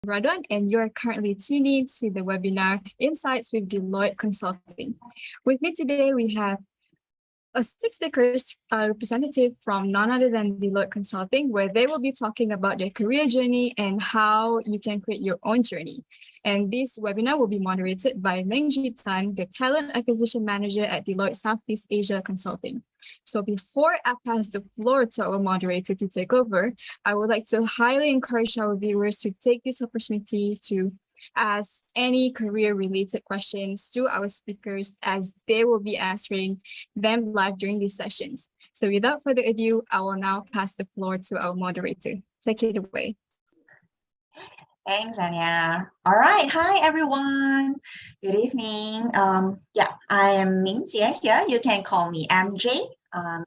Radon, and you're currently tuning to the webinar Insights with Deloitte Consulting. With me today, we have six speakers representative from none other than Deloitte Consulting, where they will be talking about their career journey and how you can create your own journey. And this webinar will be moderated by Mengji Tan, the Talent Acquisition Manager at Deloitte Southeast Asia Consulting. So before I pass the floor to our moderator to take over, I would like to highly encourage our viewers to take this opportunity to ask any career-related questions to our speakers, as they will be answering them live during these sessions. So without further ado, I will now pass the floor to our moderator. Take it away. Thanks, Anya. All right. Hi, everyone. Good evening. I am Ming Jie here. You can call me MJ.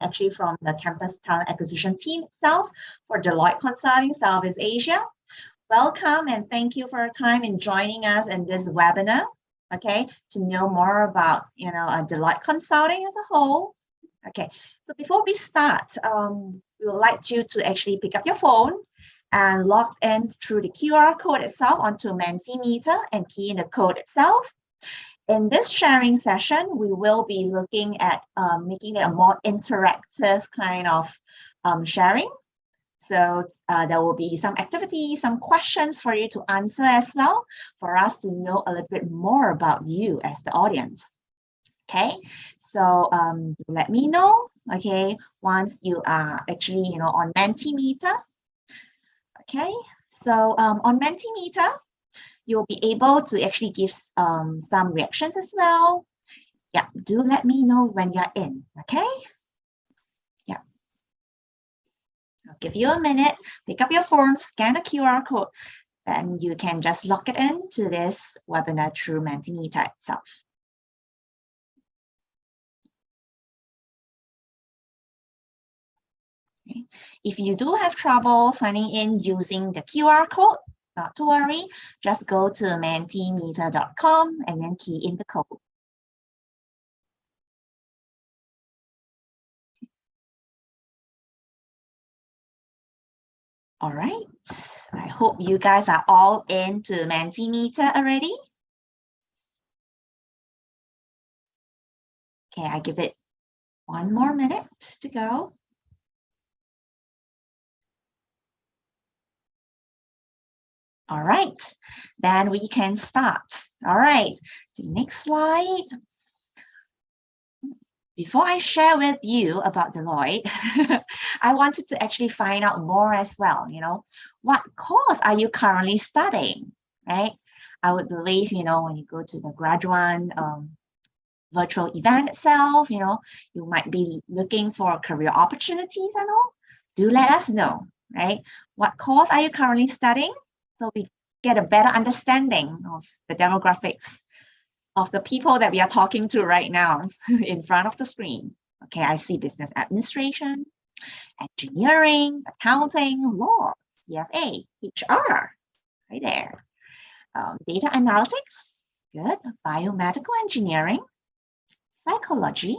Actually from the campus talent acquisition team itself for Deloitte Consulting Southeast Asia. Welcome and thank you for your time in joining us in this webinar. Okay, to know more about Deloitte Consulting as a whole. Okay, so before we start, we would like you to actually pick up your phone and log in through the QR code itself onto Mentimeter and key in the code itself. In this sharing session, we will be looking at making it a more interactive kind of sharing. So there will be some activities, some questions for you to answer as well, for us to know a little bit more about you as the audience. Okay, so let me know, okay, once you are actually, on Mentimeter. Okay, so on Mentimeter, you'll be able to actually give some reactions as well. Yeah, do let me know when you're in, okay? Yeah. I'll give you a minute, pick up your phone, scan the QR code, then you can just log it in to this webinar through Mentimeter itself. Okay. If you do have trouble signing in using the QR code, not to worry, just go to mentimeter.com and then key in the code. All right, I hope you guys are all into Mentimeter already. Okay, I give it one more minute to go. All right, then we can start. All right, the next slide. Before I share with you about Deloitte, I wanted to actually find out more as well, what course are you currently studying, right? I would believe, when you go to the graduate virtual event itself, you might be looking for career opportunities and all. Do let us know, right? What course are you currently studying? So we get a better understanding of the demographics of the people that we are talking to right now in front of the screen. Okay, I see business administration, engineering, accounting, law, CFA, HR, right there. Data analytics, good. Biomedical engineering, psychology,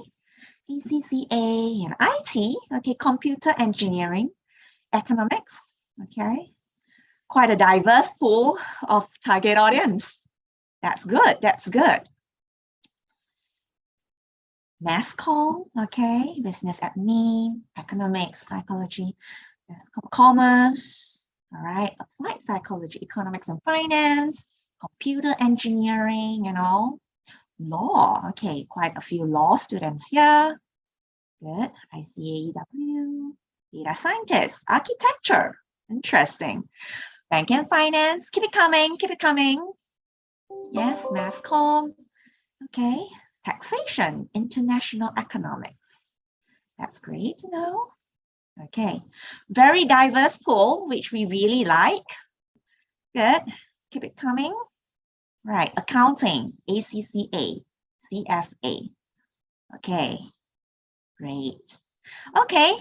ACCA, and IT, okay, computer engineering, economics, okay. Quite a diverse pool of target audience. That's good, that's good. Mass comm, okay, business admin, economics, psychology, commerce, all right, applied psychology, economics and finance, computer engineering and all. Law, okay, quite a few law students here. Good, ICAEW, data scientists, architecture, interesting. Bank and finance, keep it coming, keep it coming. Yes, mass comm, okay. Taxation, international economics. That's great to know. Okay, very diverse pool, which we really like. Good, keep it coming. Right, accounting, ACCA, CFA. Okay, great. Okay,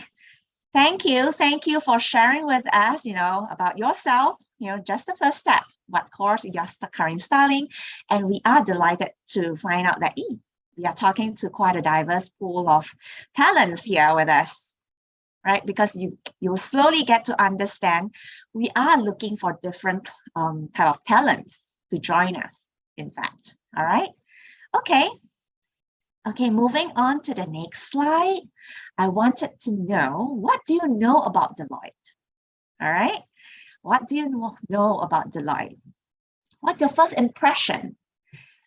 thank you for sharing with us, about yourself, just the first step, what course you're currently studying. And we are delighted to find out that we are talking to quite a diverse pool of talents here with us. right? Because you'll slowly get to understand we are looking for different type of talents to join us, in fact. All right. Okay. Okay, moving on to the next slide. I wanted to know, what do you know about Deloitte? All right. What do you know about Deloitte? What's your first impression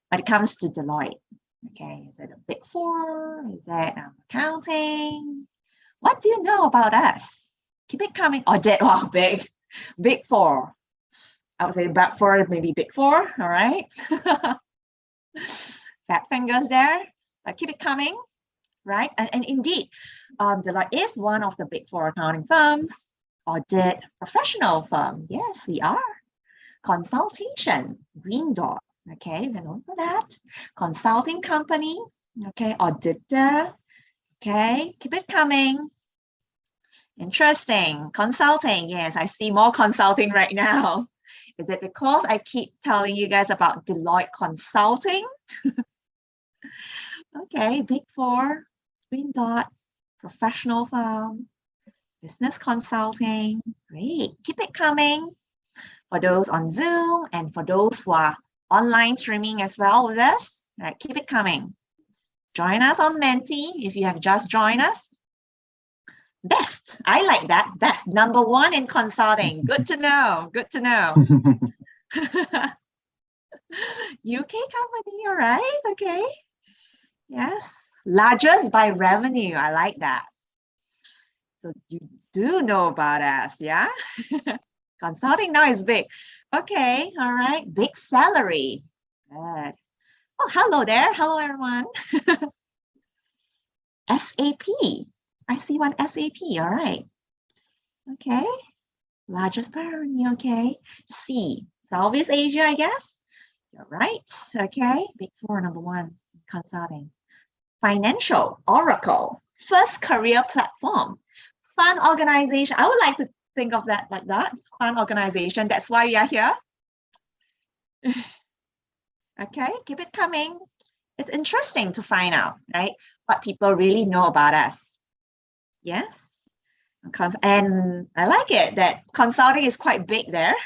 when it comes to Deloitte? Okay, is it a big four? Is it accounting? What do you know about us? Keep it coming. Audit, wow, big four. I would say back four, maybe big four. All right. Fat fingers there, but keep it coming, right? And indeed, Deloitte is one of the big four accounting firms. Audit professional firm. Yes, we are. Consultation, green dot. Okay, we're known for that. Consulting company. Okay, auditor. Okay, keep it coming. Interesting. Consulting. Yes, I see more consulting right now. Is it because I keep telling you guys about Deloitte Consulting? Okay, big four, green dot, professional firm, business consulting. Great. Keep it coming. For those on Zoom and for those who are online streaming as well with us, right, keep it coming. Join us on Menti if you have just joined us. Best, I like that, best, number one in consulting. Good to know, good to know. UK company, all right, okay. Yes, largest by revenue, I like that. So you do know about us, yeah? Consulting now is big. Okay, all right, big salary. Good. Oh, hello there. Hello, everyone. SAP. I see one SAP. All right. Okay. Largest revenue. Okay. C. Southeast Asia, I guess. You're right. Okay. Big four, number one. Consulting. Financial. Oracle. First career platform. Fun organization. I would like to think of that like that. Fun organization. That's why we are here. Okay. Keep it coming. It's interesting to find out, right, what people really know about us. Yes. And I like it that consulting is quite big there.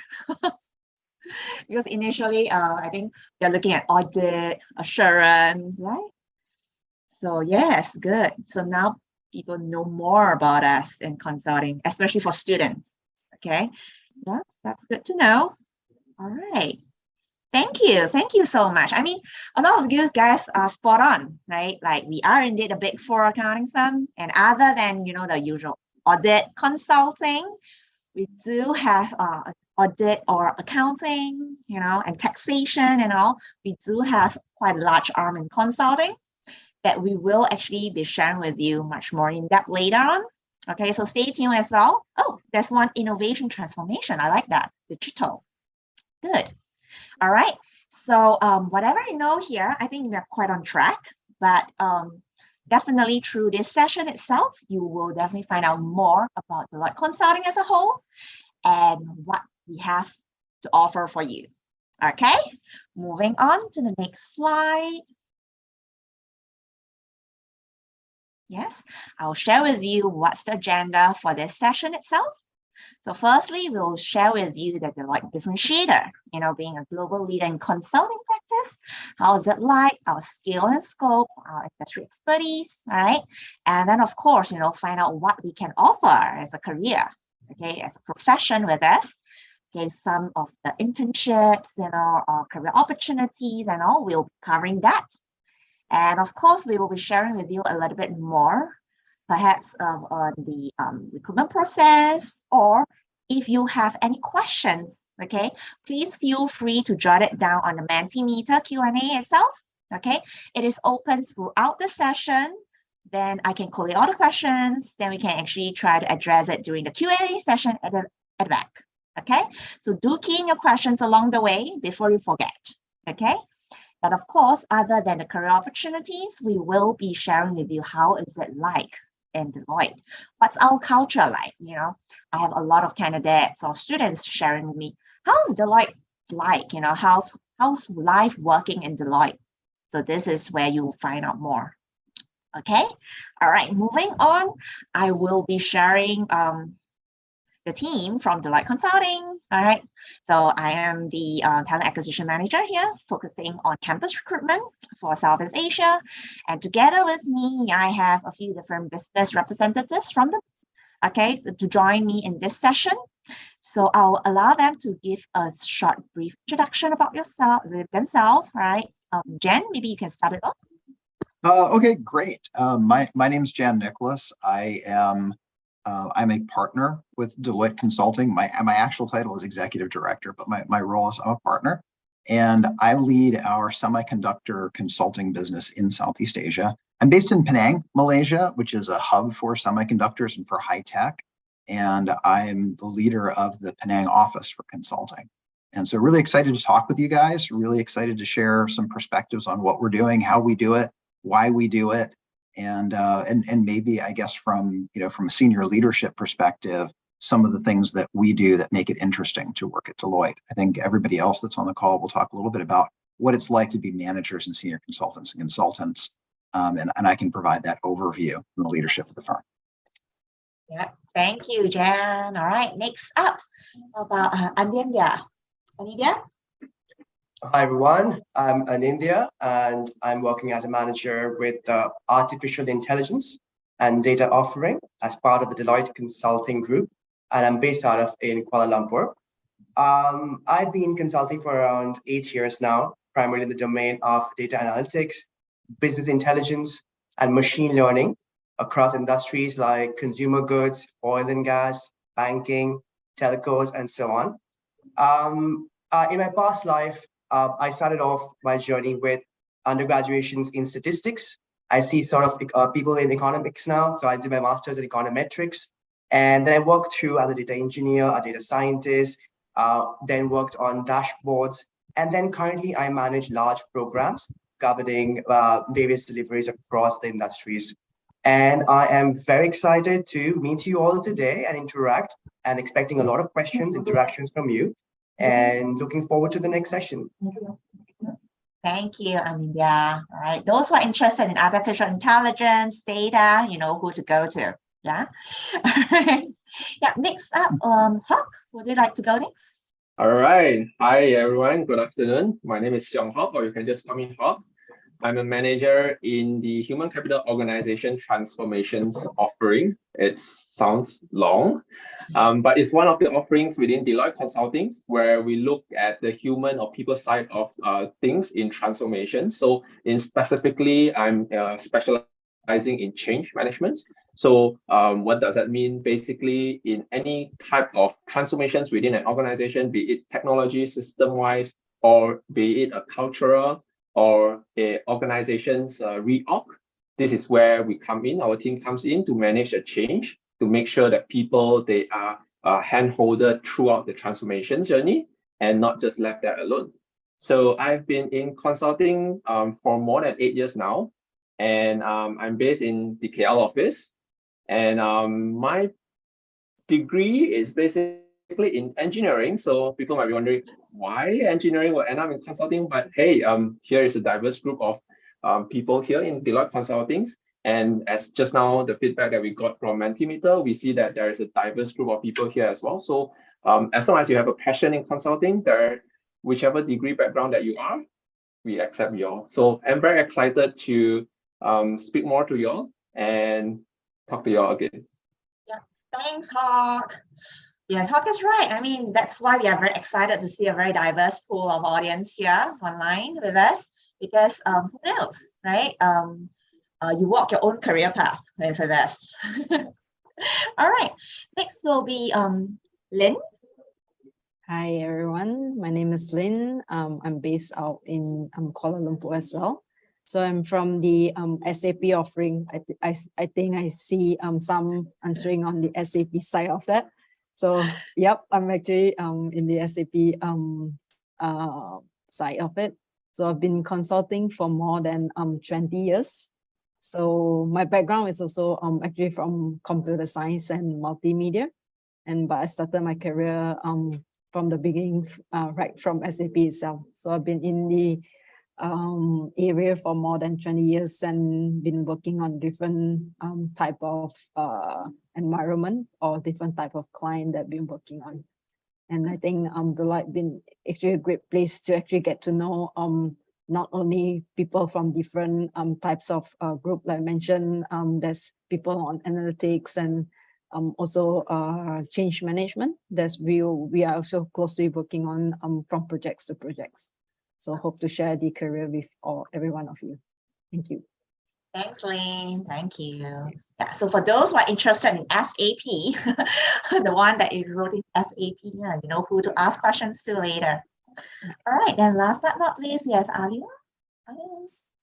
Because initially, I think we're looking at audit, assurance, right? So yes, good. So now people know more about us in consulting, especially for students. Okay. Yeah, that's good to know. All right. Thank you. Thank you so much. I mean, a lot of you guys are spot on, right? Like we are indeed a big four accounting firm. And other than, you know, the usual audit consulting, we do have audit or accounting, you know, and taxation and all. We do have quite a large arm in consulting that we will actually be sharing with you much more in depth later on. Okay, so stay tuned as well. Oh, there's one innovation transformation. I like that. Digital. Good. All right. So whatever you know here, I think we're quite on track, but definitely through this session itself, you will definitely find out more about Deloitte Consulting as a whole and what we have to offer for you. Okay, moving on to the next slide. Yes, I'll share with you what's the agenda for this session itself. So firstly, we'll share with you the Deloitte differentiator, you know, being a global leader in consulting practice. How is it like, our skill and scope, our industry expertise, all right? And then of course, you know, find out what we can offer as a career, okay, as a profession with us. Okay, some of the internships, you know, or career opportunities and all, we'll be covering that. And of course, we will be sharing with you a little bit more perhaps on the recruitment process, or if you have any questions, okay, please feel free to jot it down on the Mentimeter Q&A itself, okay? It is open throughout the session, then I can collate all the questions, then we can actually try to address it during the Q&A session at the back, okay? So do key in your questions along the way before you forget, okay? And of course, other than the career opportunities, we will be sharing with you how is it like in Deloitte. What's our culture like? You know, I have a lot of candidates or students sharing with me, how's Deloitte like? You know, how's life working in Deloitte? So this is where you will find out more. Okay. All right. Moving on, I will be sharing the team from Deloitte Consulting. All right. So I am the talent acquisition manager here, focusing on campus recruitment for Southeast Asia. And together with me, I have a few different business representatives from the to join me in this session. So I'll allow them to give a short, brief introduction about themselves. Right. Jen, maybe you can start it off. Okay, great. My name's Jan Nicholas. I'm a partner with Deloitte Consulting. My actual title is executive director, but my role is I'm a partner, and I lead our semiconductor consulting business in Southeast Asia. I'm based in Penang, Malaysia, which is a hub for semiconductors and for high tech, and I'm the leader of the Penang office for consulting. And so really excited to talk with you guys, really excited to share some perspectives on what we're doing, how we do it, why we do it, and maybe, I guess, from a senior leadership perspective, some of the things that we do that make it interesting to work at Deloitte. I think everybody else that's on the call will talk a little bit about what it's like to be managers and senior consultants, and I can provide that overview from the leadership of the firm. Yeah, thank you, Jan. All right, next up, about Anindya. Anindya? Hi everyone, I'm Anindya and I'm working as a manager with artificial intelligence and data offering as part of the Deloitte Consulting Group, and I'm based out of in Kuala Lumpur. I've been consulting for around 8 years now, primarily in the domain of data analytics, business intelligence, and machine learning across industries like consumer goods, oil and gas, banking, telcos, and so on. In my past life, I started off my journey with undergraduations in statistics. I see sort of people in economics now. So I did my master's in econometrics. And then I worked through as a data engineer, a data scientist, then worked on dashboards. And then currently I manage large programs governing various deliveries across the industries. And I am very excited to meet you all today and interact, and expecting a lot of questions, interactions from you, and looking forward to the next session. Thank you, Anindya. All right, those who are interested in artificial intelligence, data, you know who to go to. Yeah. All right. Yeah. Next up, Hawk, would you like to go next? All right. Hi, everyone. Good afternoon. My name is Xiong Hawk, or you can just call me Hawk. I'm a manager in the Human Capital Organization Transformations offering. It sounds long, but it's one of the offerings within Deloitte Consulting where we look at the human or people side of things in transformation. So specifically, I'm specializing in change management. So what does that mean? Basically, in any type of transformations within an organization, be it technology, system-wise, or be it a cultural or a organization's reorg, this is where we come in. Our team comes in to manage a change, to make sure that people, they are hand-holded throughout the transformation journey and not just left there alone. So I've been in consulting for more than 8 years now, and I'm based in the KL office. And my degree is basically in engineering. So people might be wondering why engineering will end up in consulting, but hey, here is a diverse group of people here in Deloitte Consulting. And as just now, the feedback that we got from Mentimeter, we see that there is a diverse group of people here as well. So as long as you have a passion in consulting, whichever degree background that you are, we accept you all. So I'm very excited to speak more to you all and talk to you all again. Yeah, thanks, Hawk. Yes, Hawk is right. I mean, that's why we are very excited to see a very diverse pool of audience here online with us, because who knows, right? You walk your own career path for this. All right, next will be Lynn. Hi everyone, my name is Lynn. I'm based out in Kuala Lumpur as well. So I'm from the SAP offering. I think I see some answering on the SAP side of that. So yep, I'm actually in the SAP side of it. So I've been consulting for more than 20 years. So my background is also actually from computer science and multimedia. But I started my career from the beginning, right from SAP itself. So I've been in the area for more than 20 years and been working on different type of environment or different type of client that I've been working on. And I think Deloitte been actually a great place to actually get to know not only people from different types of group, like I mentioned, there's people on analytics and also change management that we are also closely working on from projects to projects. So hope to share the career with every one of you. Thank you. Thanks, Lynn. Thank you. Yeah, so for those who are interested in SAP, the one that is wrote in SAP, you know who to ask questions to later. All right, and last but not least, we have Alia.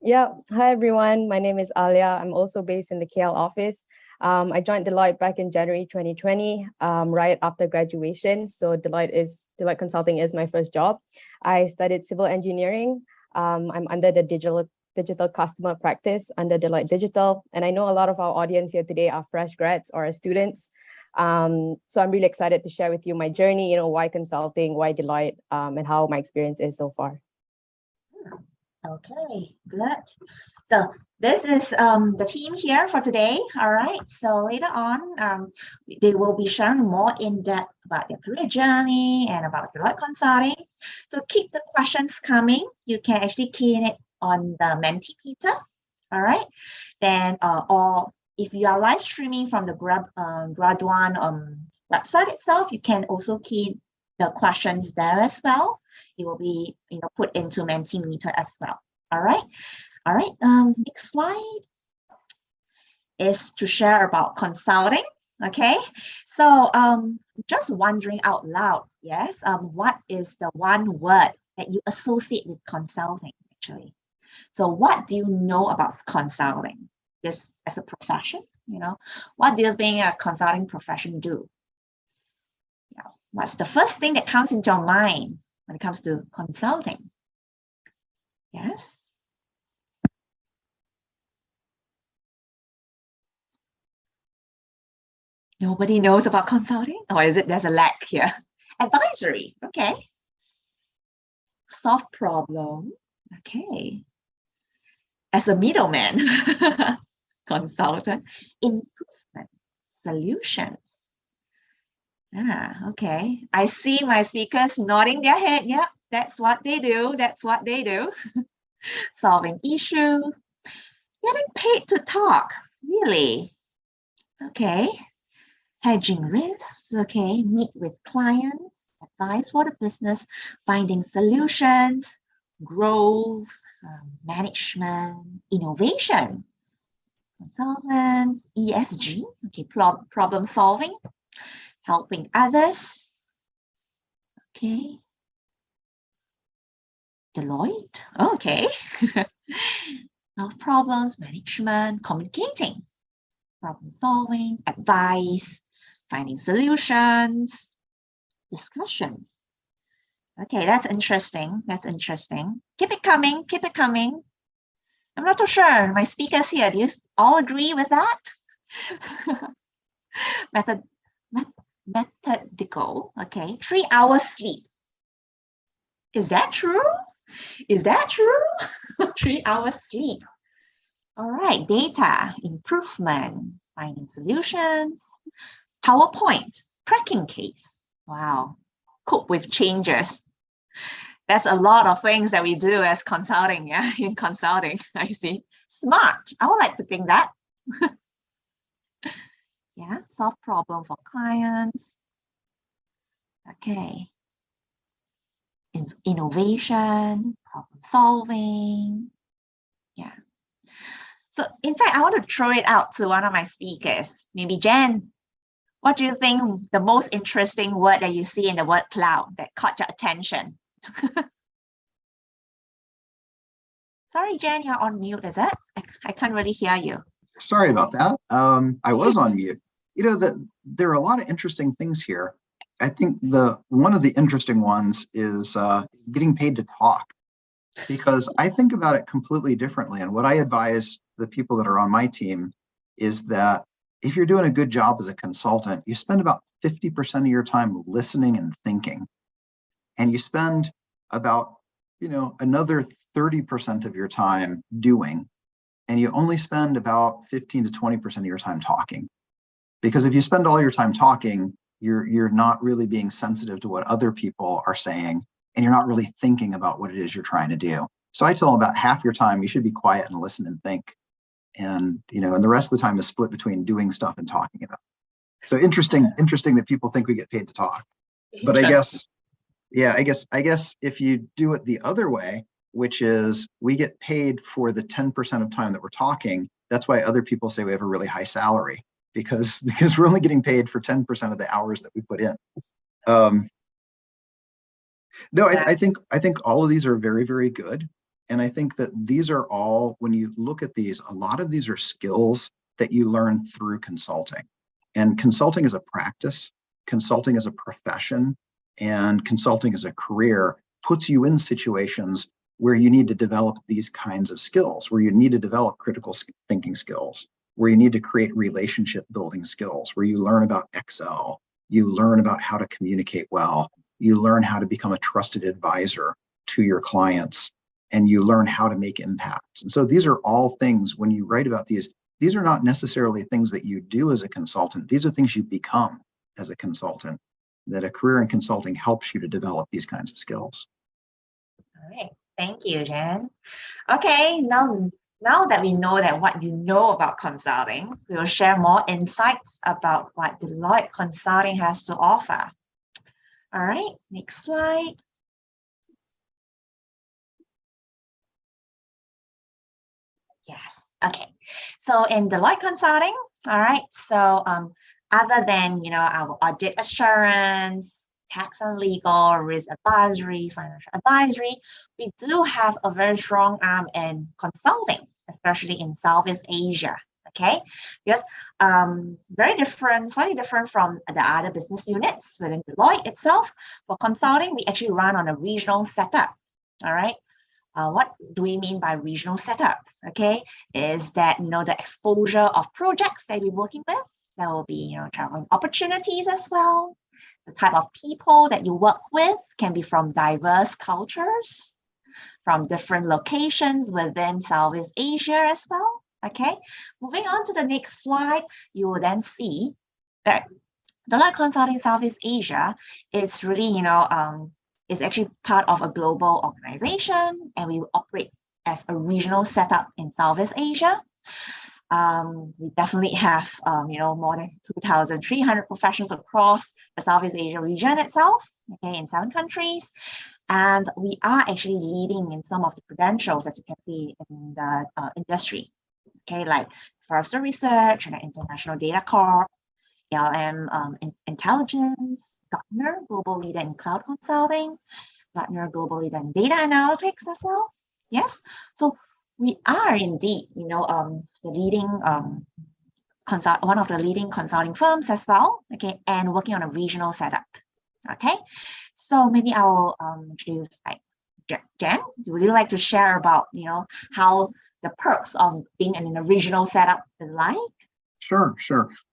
Yeah, hi everyone. My name is Alia. I'm also based in the KL office. I joined Deloitte back in January 2020, right after graduation. So Deloitte Consulting is my first job. I studied civil engineering. I'm under the digital customer practice under Deloitte Digital. And I know a lot of our audience here today are fresh grads or students. So I'm really excited to share with you my journey, why consulting, why Deloitte, and how my experience is so far. Okay, good. So this is the team here for today. All right. So later on, they will be sharing more in depth about their career journey and about Deloitte Consulting. So keep the questions coming. You can actually key in it on the Mentimeter. All right. Then, or if you are live streaming from the Graduan website itself, you can also key the questions there as well. It will be put into Mentimeter as well. All right. All right. Next slide is to share about consulting. Okay. So just wondering out loud, yes. What is the one word that you associate with consulting actually? So what do you know about consulting? This as a profession, what do you think a consulting profession do? What's the first thing that comes into your mind when it comes to consulting? Yes. Nobody knows about consulting? Or is it there's a lack here? Advisory, okay. Solve problem, okay. As a middleman, consultant, improvement, solutions. Okay. I see my speakers nodding their head. Yeah, that's what they do. That's what they do. Solving issues, getting paid to talk. Really? Okay. Hedging risks. Okay. Meet with clients, advice for the business, finding solutions, growth, management, innovation, consultants, ESG. Okay. Problem solving. Helping others. Okay. Deloitte. Okay. Solve problems, management, communicating, problem solving, advice, finding solutions, discussions. Okay, that's interesting. That's interesting. Keep it coming. Keep it coming. I'm not too sure. My speakers here, do you all agree with that? Methodical, okay. 3 hours sleep. Is that true? Is that true? 3 hours sleep. All right, data, improvement, finding solutions, PowerPoint, tracking case. Wow, cope with changes. That's a lot of things that we do as consulting, yeah, in consulting, I see. Smart, I would like to think that. Yeah, solve problem for clients. Okay. Innovation, problem solving. Yeah. So in fact, I want to throw it out to one of my speakers. Maybe Jen, what do you think the most interesting word that you see in the word cloud that caught your attention? Sorry, Jen, you're on mute, is it? I can't really hear you. Sorry about that. I was on mute. There are a lot of interesting things here. I think one of the interesting ones is getting paid to talk, because I think about it completely differently. And what I advise the people that are on my team is that if you're doing a good job as a consultant, you spend about 50% of your time listening and thinking. And you spend about another 30% of your time doing, and you only spend about 15 to 20% of your time talking. Because if you spend all your time talking, you're not really being sensitive to what other people are saying, and you're not really thinking about what it is you're trying to do. So I tell them about half your time, you should be quiet and listen and think. And, and the rest of the time is split between doing stuff and talking about it. So interesting that people think we get paid to talk. But I guess if you do it the other way, which is we get paid for the 10% of time that we're talking, that's why other people say we have a really high salary, because we're only getting paid for 10% of the hours that we put in. No, I think all of these are very, very good. And I think that these are all, when you look at these, a lot of these are skills that you learn through consulting. And consulting is a practice, consulting is a profession, and consulting as a career puts you in situations where you need to develop these kinds of skills, where you need to develop critical thinking skills, where you need to create relationship building skills, where you learn about Excel, you learn about how to communicate well, you learn how to become a trusted advisor to your clients, and you learn how to make impacts. And so these are all things, when you write about these are not necessarily things that you do as a consultant. These are things you become as a consultant, that a career in consulting helps you to develop these kinds of skills. All right, thank you, Jan. Okay, now that we know that what you know about consulting, we will share more insights about what Deloitte Consulting has to offer. All right, next slide. Yes, okay. So in Deloitte Consulting, all right, so other than, our audit assurance, tax and legal, risk advisory, financial advisory, we do have a very strong arm in consulting, especially in Southeast Asia, okay? Because slightly different from the other business units within Deloitte itself. For consulting, we actually run on a regional setup, all right? What do we mean by regional setup? Okay, is that the exposure of projects that we're working with. There will be traveling opportunities as well. The type of people that you work with can be from diverse cultures, from different locations within Southeast Asia as well. Okay, moving on to the next slide, you will then see that Deloitte Consulting Southeast Asia is really is actually part of a global organization, and we operate as a regional setup in Southeast Asia. We definitely have, more than 2,300 professionals across the Southeast Asia region itself, okay, in 7 countries. And we are actually leading in some of the credentials, as you can see in the industry, okay, like Forrester Research and International Data Corp, ALM Intelligence, Gartner, Global Leader in Cloud Consulting, Gartner, Global Leader in Data Analytics as well. Yes, so we are indeed, the leading one of the leading consulting firms as well. Okay, and working on a regional setup. Okay, so maybe I will introduce Jen. Would you like to share about how the perks of being in a regional setup is like? Sure.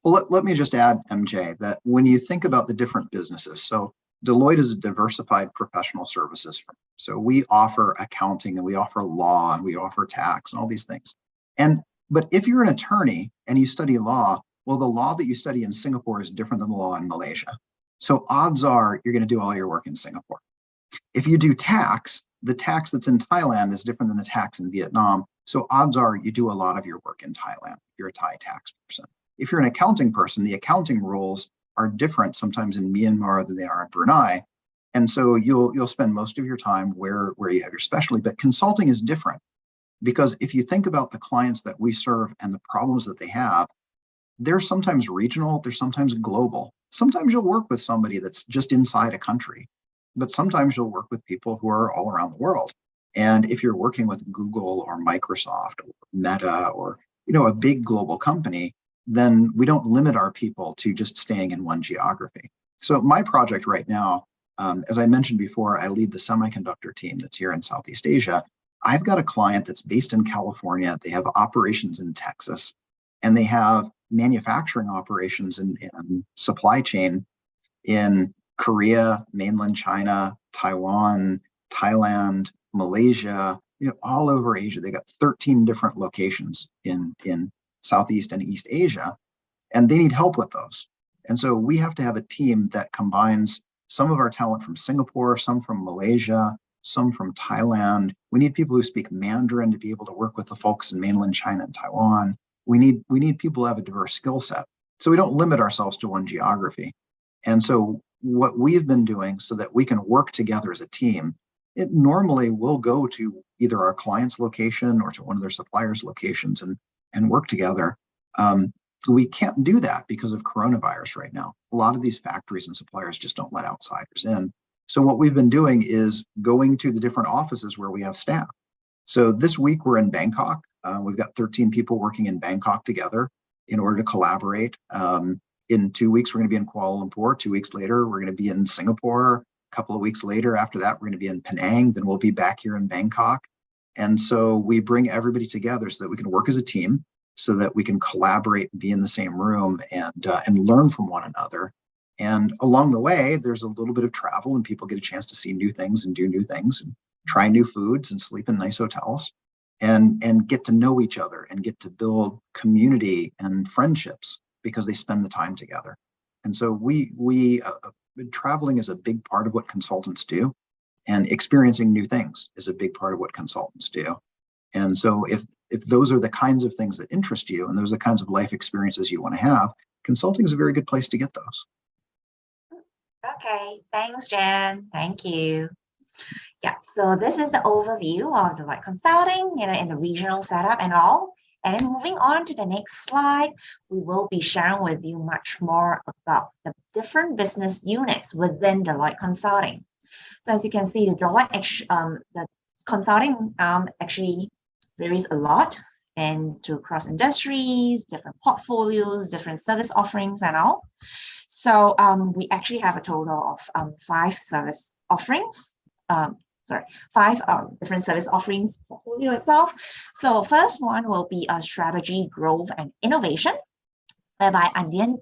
Well, let me just add, MJ, that when you think about the different businesses, so Deloitte is a diversified professional services firm. So we offer accounting, and we offer law, and we offer tax, and all these things. But if you're an attorney and you study law, well, the law that you study in Singapore is different than the law in Malaysia. So odds are you're going to do all your work in Singapore. If you do tax, the tax that's in Thailand is different than the tax in Vietnam. So odds are you do a lot of your work in Thailand. You're a Thai tax person. If you're an accounting person, the accounting rules are different sometimes in Myanmar than they are in Brunei. And so you'll spend most of your time where you have your specialty. But consulting is different, because if you think about the clients that we serve and the problems that they have, they're sometimes regional, they're sometimes global. Sometimes you'll work with somebody that's just inside a country, but sometimes you'll work with people who are all around the world. And if you're working with Google or Microsoft or Meta or a big global company, then we don't limit our people to just staying in one geography. So my project right now, as I mentioned before, I lead the semiconductor team that's here in Southeast Asia. I've got a client that's based in California. They have operations in Texas, and they have manufacturing operations and supply chain in Korea, mainland China, Taiwan, Thailand, Malaysia, all over Asia. They got 13 different locations in Southeast and East Asia, and they need help with those. And so we have to have a team that combines some of our talent from Singapore, some from Malaysia, some from Thailand. We need people who speak Mandarin to be able to work with the folks in mainland China and Taiwan. We need people who have a diverse skill set. So we don't limit ourselves to one geography. And so what we've been doing so that we can work together as a team, it normally will go to either our client's location or to one of their suppliers' locations and work together. We can't do that because of coronavirus right now. A lot of these factories and suppliers just don't let outsiders in. So what we've been doing is going to the different offices where we have staff. So this week we're in Bangkok. We've got 13 people working in Bangkok together in order to collaborate. In 2 weeks, we're going to be in Kuala Lumpur. 2 weeks later, we're going to be in Singapore. A couple of weeks later, after that, we're going to be in Penang. Then we'll be back here in Bangkok. And so we bring everybody together so that we can work as a team, so that we can collaborate and be in the same room and learn from one another. And along the way, there's a little bit of travel and people get a chance to see new things and do new things and try new foods and sleep in nice hotels and get to know each other and get to build community and friendships because they spend the time together. And so traveling is a big part of what consultants do, and experiencing new things is a big part of what consultants do. And so if those are the kinds of things that interest you and those are the kinds of life experiences you want to have, consulting is a very good place to get those. Okay, thanks, Jen. Thank you. Yeah, so this is the overview of Deloitte Consulting, in the regional setup and all. And then moving on to the next slide, we will be sharing with you much more about the different business units within Deloitte Consulting. So as you can see, the consulting actually varies a lot and to cross industries, different portfolios, different service offerings and all. So we actually have a total of 5 service offerings. Five different service offerings portfolio itself. So first one will be a strategy, growth, and innovation, whereby Anindya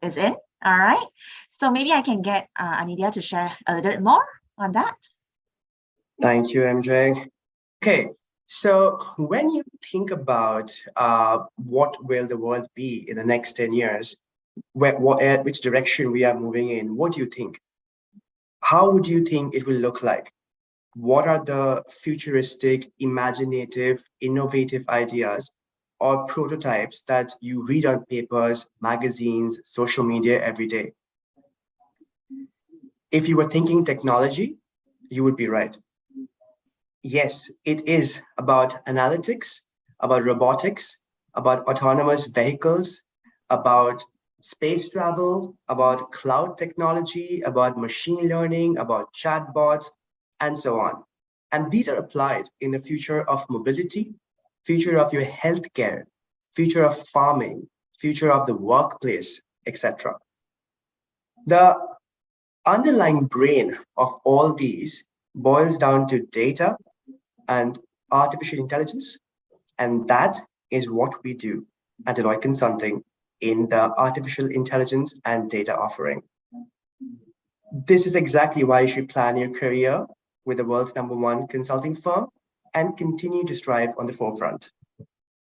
is in. All right. So maybe I can get Anindya to share a little bit more on that. Thank you, MJ. Okay, so when you think about what will the world be in the next 10 years, which direction we are moving in, what do you think? How would you think it will look like? What are the futuristic, imaginative, innovative ideas or prototypes that you read on papers, magazines, social media every day? If you were thinking technology, you would be right. Yes, it is about analytics, about robotics, about autonomous vehicles, about space travel, about cloud technology, about machine learning, about chatbots, and so on. And these are applied in the future of mobility, future of your healthcare, future of farming, future of the workplace, etc. The underlying brain of all these boils down to data and artificial intelligence, and that is what we do at Deloitte Consulting in the artificial intelligence and data offering. This is exactly why you should plan your career with the world's #1 consulting firm and continue to strive on the forefront.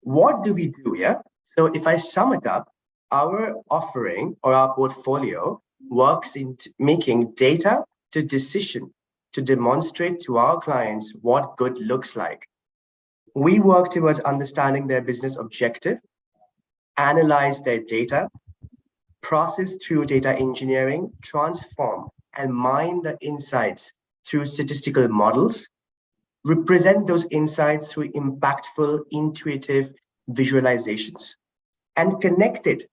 What do we do here? So if I sum it up, our offering or our portfolio works in making data to decision to demonstrate to our clients what good looks like. We work towards understanding their business objective, analyze their data, process through data engineering, transform and mine the insights through statistical models, represent those insights through impactful, intuitive visualizations, and connect it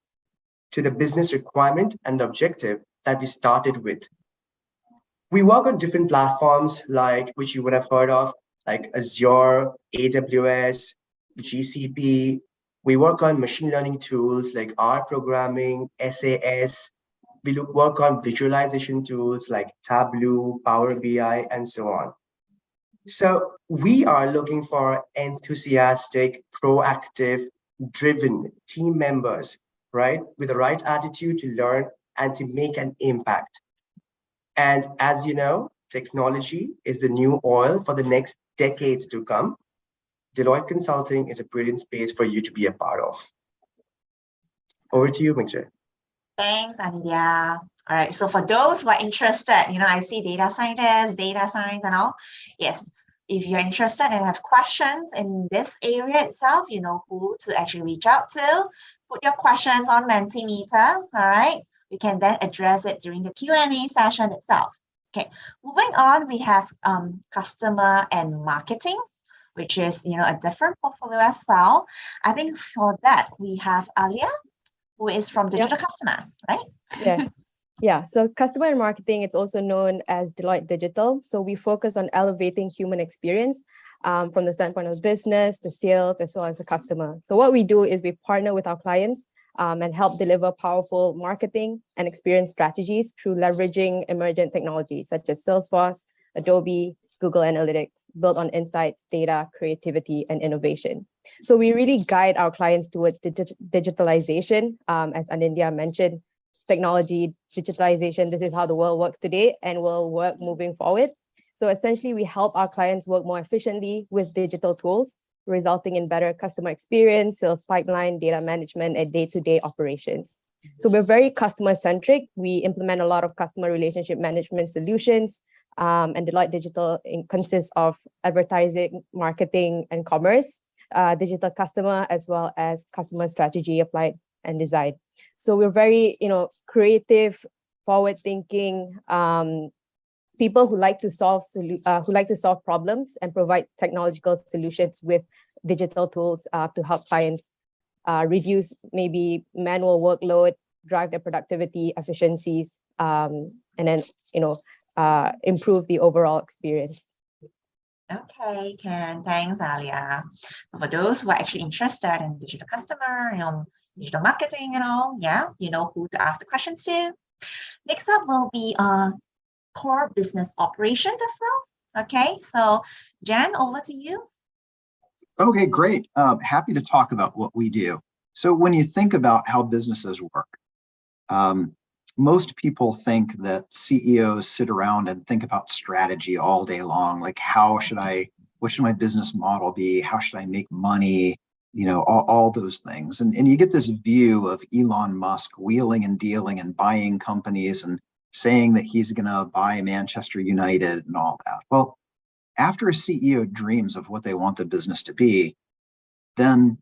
to the business requirement and the objective that we started with. We work on different platforms which you would have heard of, like Azure, AWS, GCP. We work on machine learning tools like R programming, SAS. We work on visualization tools like Tableau, Power BI, and so on. So we are looking for enthusiastic, proactive, driven team members, right? With the right attitude to learn and to make an impact. And as you know, technology is the new oil for the next decades to come, Deloitte Consulting is a brilliant space for you to be a part of. Over to you, Mingzhe. Thanks, Anindya. All right, so for those who are interested, I see data scientists, data science and all. Yes, if you're interested and have questions in this area itself, you know who to actually reach out to. Put your questions on Mentimeter, all right? We can then address it during the Q&A session itself. Okay, moving on, we have customer and marketing, which is, a different portfolio as well. I think for that, we have Alia, who is from digital customer, right? Yes. Yeah, so customer and marketing, it's also known as Deloitte Digital. So we focus on elevating human experience from the standpoint of business, the sales, as well as the customer. So what we do is we partner with our clients and help deliver powerful marketing and experience strategies through leveraging emergent technologies such as Salesforce, Adobe, Google Analytics, built on insights, data, creativity, and innovation. So we really guide our clients towards digitalization, as Anindya mentioned. Technology, digitalization, this is how the world works today and will work moving forward. So essentially, we help our clients work more efficiently with digital tools, resulting in better customer experience, sales pipeline, data management, and day-to-day operations. So we're very customer-centric. We implement a lot of customer relationship management solutions, and Deloitte Digital consists of advertising, marketing, and commerce, digital customer, as well as customer strategy applied and design. So we're very, creative, forward-thinking people who like to solve problems and provide technological solutions with digital tools to help clients reduce maybe manual workload, drive their productivity, efficiencies, and then improve the overall experience. Okay, Ken, thanks, Alia. For those who are actually interested in digital customer, digital marketing and all, yeah, you know who to ask the questions to. Next up will be core business operations as well. Okay, so Jan, over to you. Okay, great. Happy to talk about what we do. So when you think about how businesses work, most people think that CEOs sit around and think about strategy all day long, like what should my business model be? How should I make money? All those things. And you get this view of Elon Musk wheeling and dealing and buying companies and saying that he's going to buy Manchester United and all that. Well, after a CEO dreams of what they want the business to be, then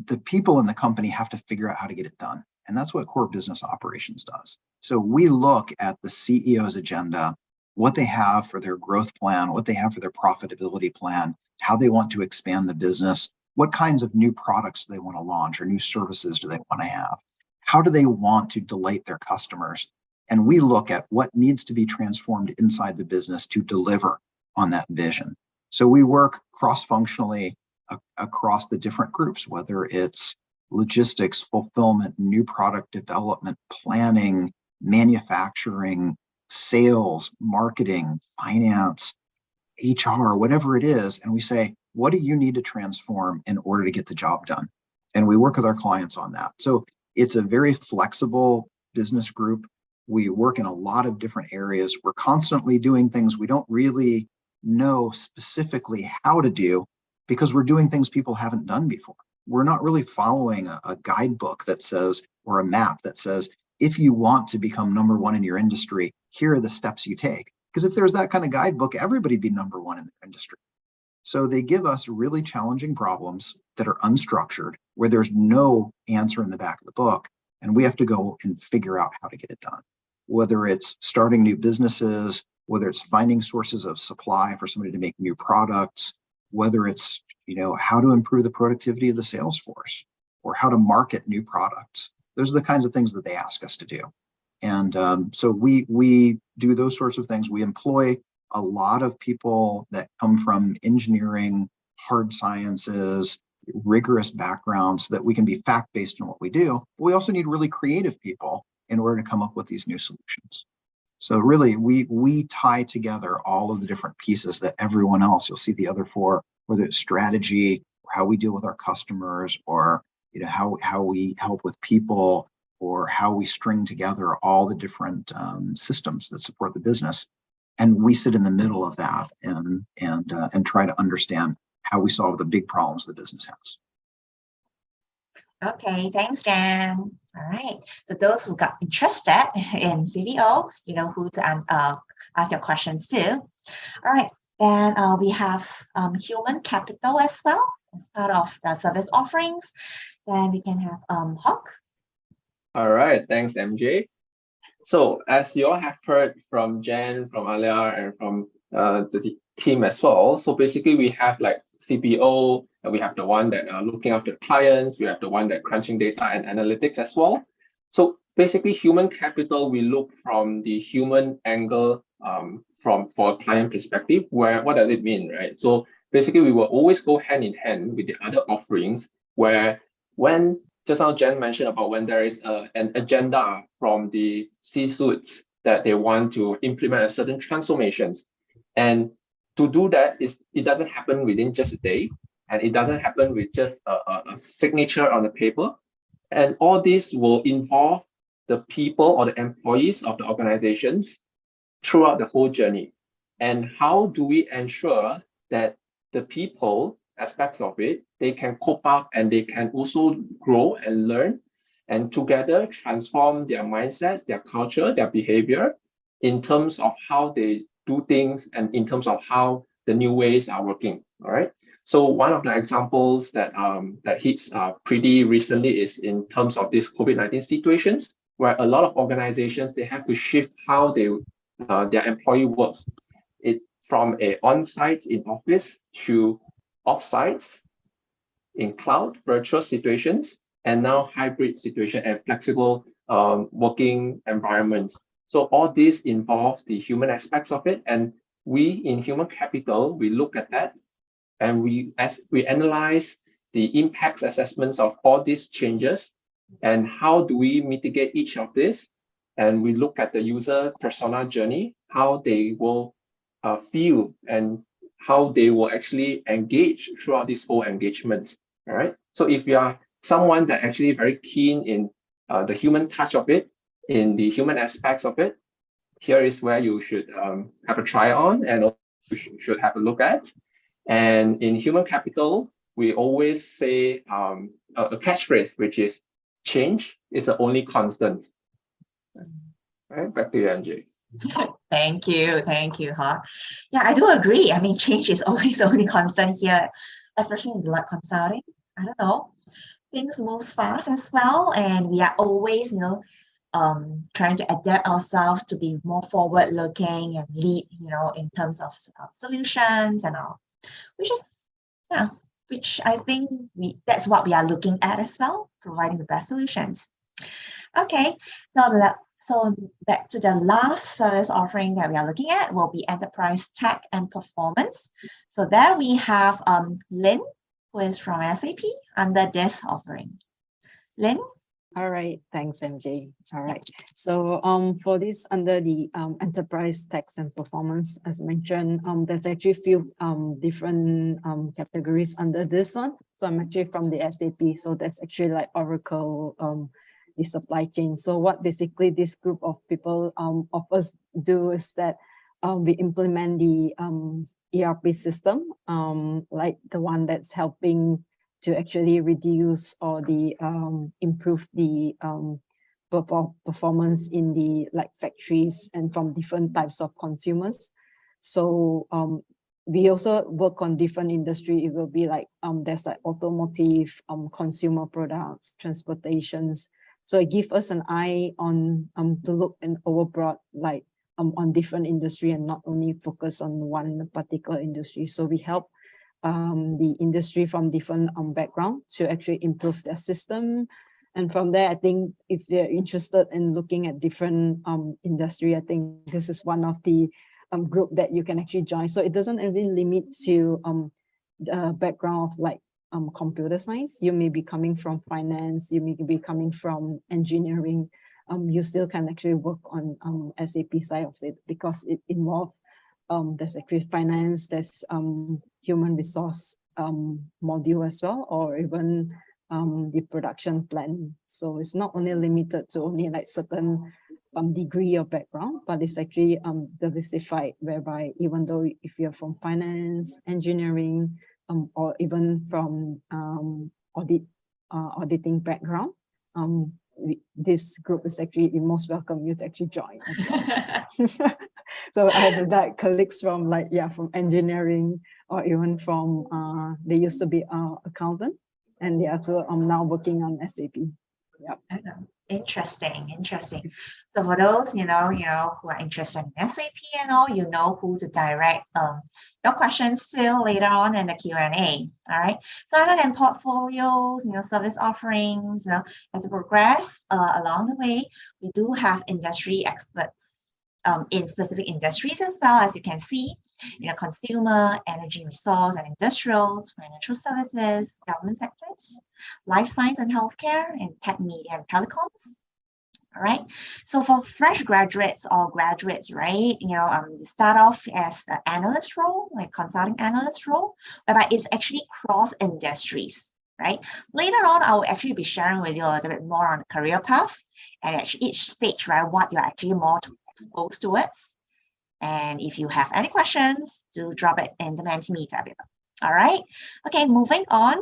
the people in the company have to figure out how to get it done. And that's what core business operations does. So we look at the CEO's agenda, what they have for their growth plan, what they have for their profitability plan, how they want to expand the business, what kinds of new products do they want to launch or new services do they want to have? How do they want to delight their customers? And we look at what needs to be transformed inside the business to deliver on that vision. So we work cross-functionally across the different groups, whether it's logistics, fulfillment, new product development, planning, manufacturing, sales, marketing, finance, HR, whatever it is. And we say, what do you need to transform in order to get the job done? And we work with our clients on that. So it's a very flexible business group. We work in a lot of different areas. We're constantly doing things we don't really know specifically how to do because we're doing things people haven't done before. We're not really following a guidebook that says, or a map that says, if you want to become number one in your industry, here are the steps you take. Because if there's that kind of guidebook, everybody'd be number one in their industry. So they give us really challenging problems that are unstructured, where there's no answer in the back of the book, and we have to go and figure out how to get it done. Whether it's starting new businesses, whether it's finding sources of supply for somebody to make new products, whether it's how to improve the productivity of the sales force or how to market new products. Those are the kinds of things that they ask us to do. And so we do those sorts of things. We employ a lot of people that come from engineering, hard sciences, rigorous backgrounds so that we can be fact-based in what we do. But we also need really creative people in order to come up with these new solutions. So really, we tie together all of the different pieces that everyone else, you'll see the other four, whether it's strategy, or how we deal with our customers, or how we help with people, or how we string together all the different systems that support the business. we sit in the middle of that and try to understand how we solve the big problems the business has. Okay, thanks, Jan. All right. So those who got interested in CVO, you know who to ask your questions to. All right. Then we have human capital as well as part of the service offerings. Then we can have Hawk. All right, thanks, MJ. So as you all have heard from Jen, from Alia, and from the team as well, so basically we have like CPO, and we have the one that are looking after clients, we have the one that crunching data and analytics as well. So basically human capital, we look from the human angle for a client perspective, where what does it mean, right? So basically we will always go hand in hand with the other offerings, where when just now Jen mentioned about when there is an agenda from the C-suites that they want to implement a certain transformations. And to do that, it doesn't happen within just a day, and it doesn't happen with just a signature on the paper. And all this will involve the people or the employees of the organizations throughout the whole journey. And how do we ensure that the people aspects of it, they can cope up and they can also grow and learn and together transform their mindset, their culture, their behavior in terms of how they do things and in terms of how the new ways are working. All right. So one of the examples that hits pretty recently is in terms of this COVID-19 situations, where a lot of organizations, they have to shift how they their employee works. It from a on-site in office to off-sites in cloud virtual situations, and now hybrid situation and flexible working environments. So all this involves the human aspects of it, and we in human capital, we look at that and we analyze the impacts assessments of all these changes and how do we mitigate each of this, and we look at the user persona journey, how they will feel and how they will actually engage throughout this whole engagement. All right. So if you are someone that actually very keen in the human touch of it, in the human aspects of it, here is where you should have a try on and also should have a look at. And in human capital, we always say a catchphrase, which is change is the only constant. All right, back to you, MJ. Thank you, Hawk. Yeah, I do agree. I mean, change is always the only constant here, especially in Deloitte Consulting. I don't know, things move fast as well, and we are always, trying to adapt ourselves to be more forward-looking and lead, in terms of solutions and all, which I think that's what we are looking at as well, providing the best solutions. Okay, so back to the last service offering that we are looking at will be enterprise tech and performance. So there we have Lynn, who is from SAP under this offering. Lynn? All right, thanks, MJ. All right, so for this under the enterprise tax and performance, as mentioned, there's actually a few different categories under this one. So I'm actually from the SAP, so that's actually like Oracle, the supply chain. So what basically this group of people of us do is that we implement the ERP system, like the one that's helping to actually reduce or the improve the performance in the factories and from different types of consumers. So we also work on different industry. It will be like there's like automotive, consumer products, transportations. So it gives us an eye on to look and overbroad on different industry and not only focus on one particular industry. So we help the industry from different background to actually improve their system. And from there, I think if they're interested in looking at different industry, I think this is one of the group that you can actually join. So it doesn't really limit to the background of computer science. You may be coming from finance, you may be coming from engineering. You still can actually work on SAP side of it because it involves there's actually finance, there's human resource module as well, or even the production plan. So it's not only limited to only certain degree or background, but it's actually diversified, whereby even though if you're from finance, engineering, or even from auditing background, this group is actually most welcome you to actually join as well. So I have that colleagues from from engineering, or even from they used to be accountant, and they also now working on SAP. Yeah. Interesting. So for those, who are interested in SAP and all, you know who to direct your questions to later on in the Q&A. All right. So other than portfolios, service offerings, as we progress along the way, we do have industry experts in specific industries as well, as you can see, consumer, energy resource and industrials, financial services, government sectors, life science and healthcare, and tech, media, and telecoms. All right. So for fresh graduates or graduates, right, you start off as an analyst role, like consulting analyst role, whereby it's actually cross industries, right? Later on, I will actually be sharing with you a little bit more on the career path and at each stage, right, what you're actually more exposed towards. And if you have any questions, do drop it in the Mentimeter below. All right. Okay, moving on.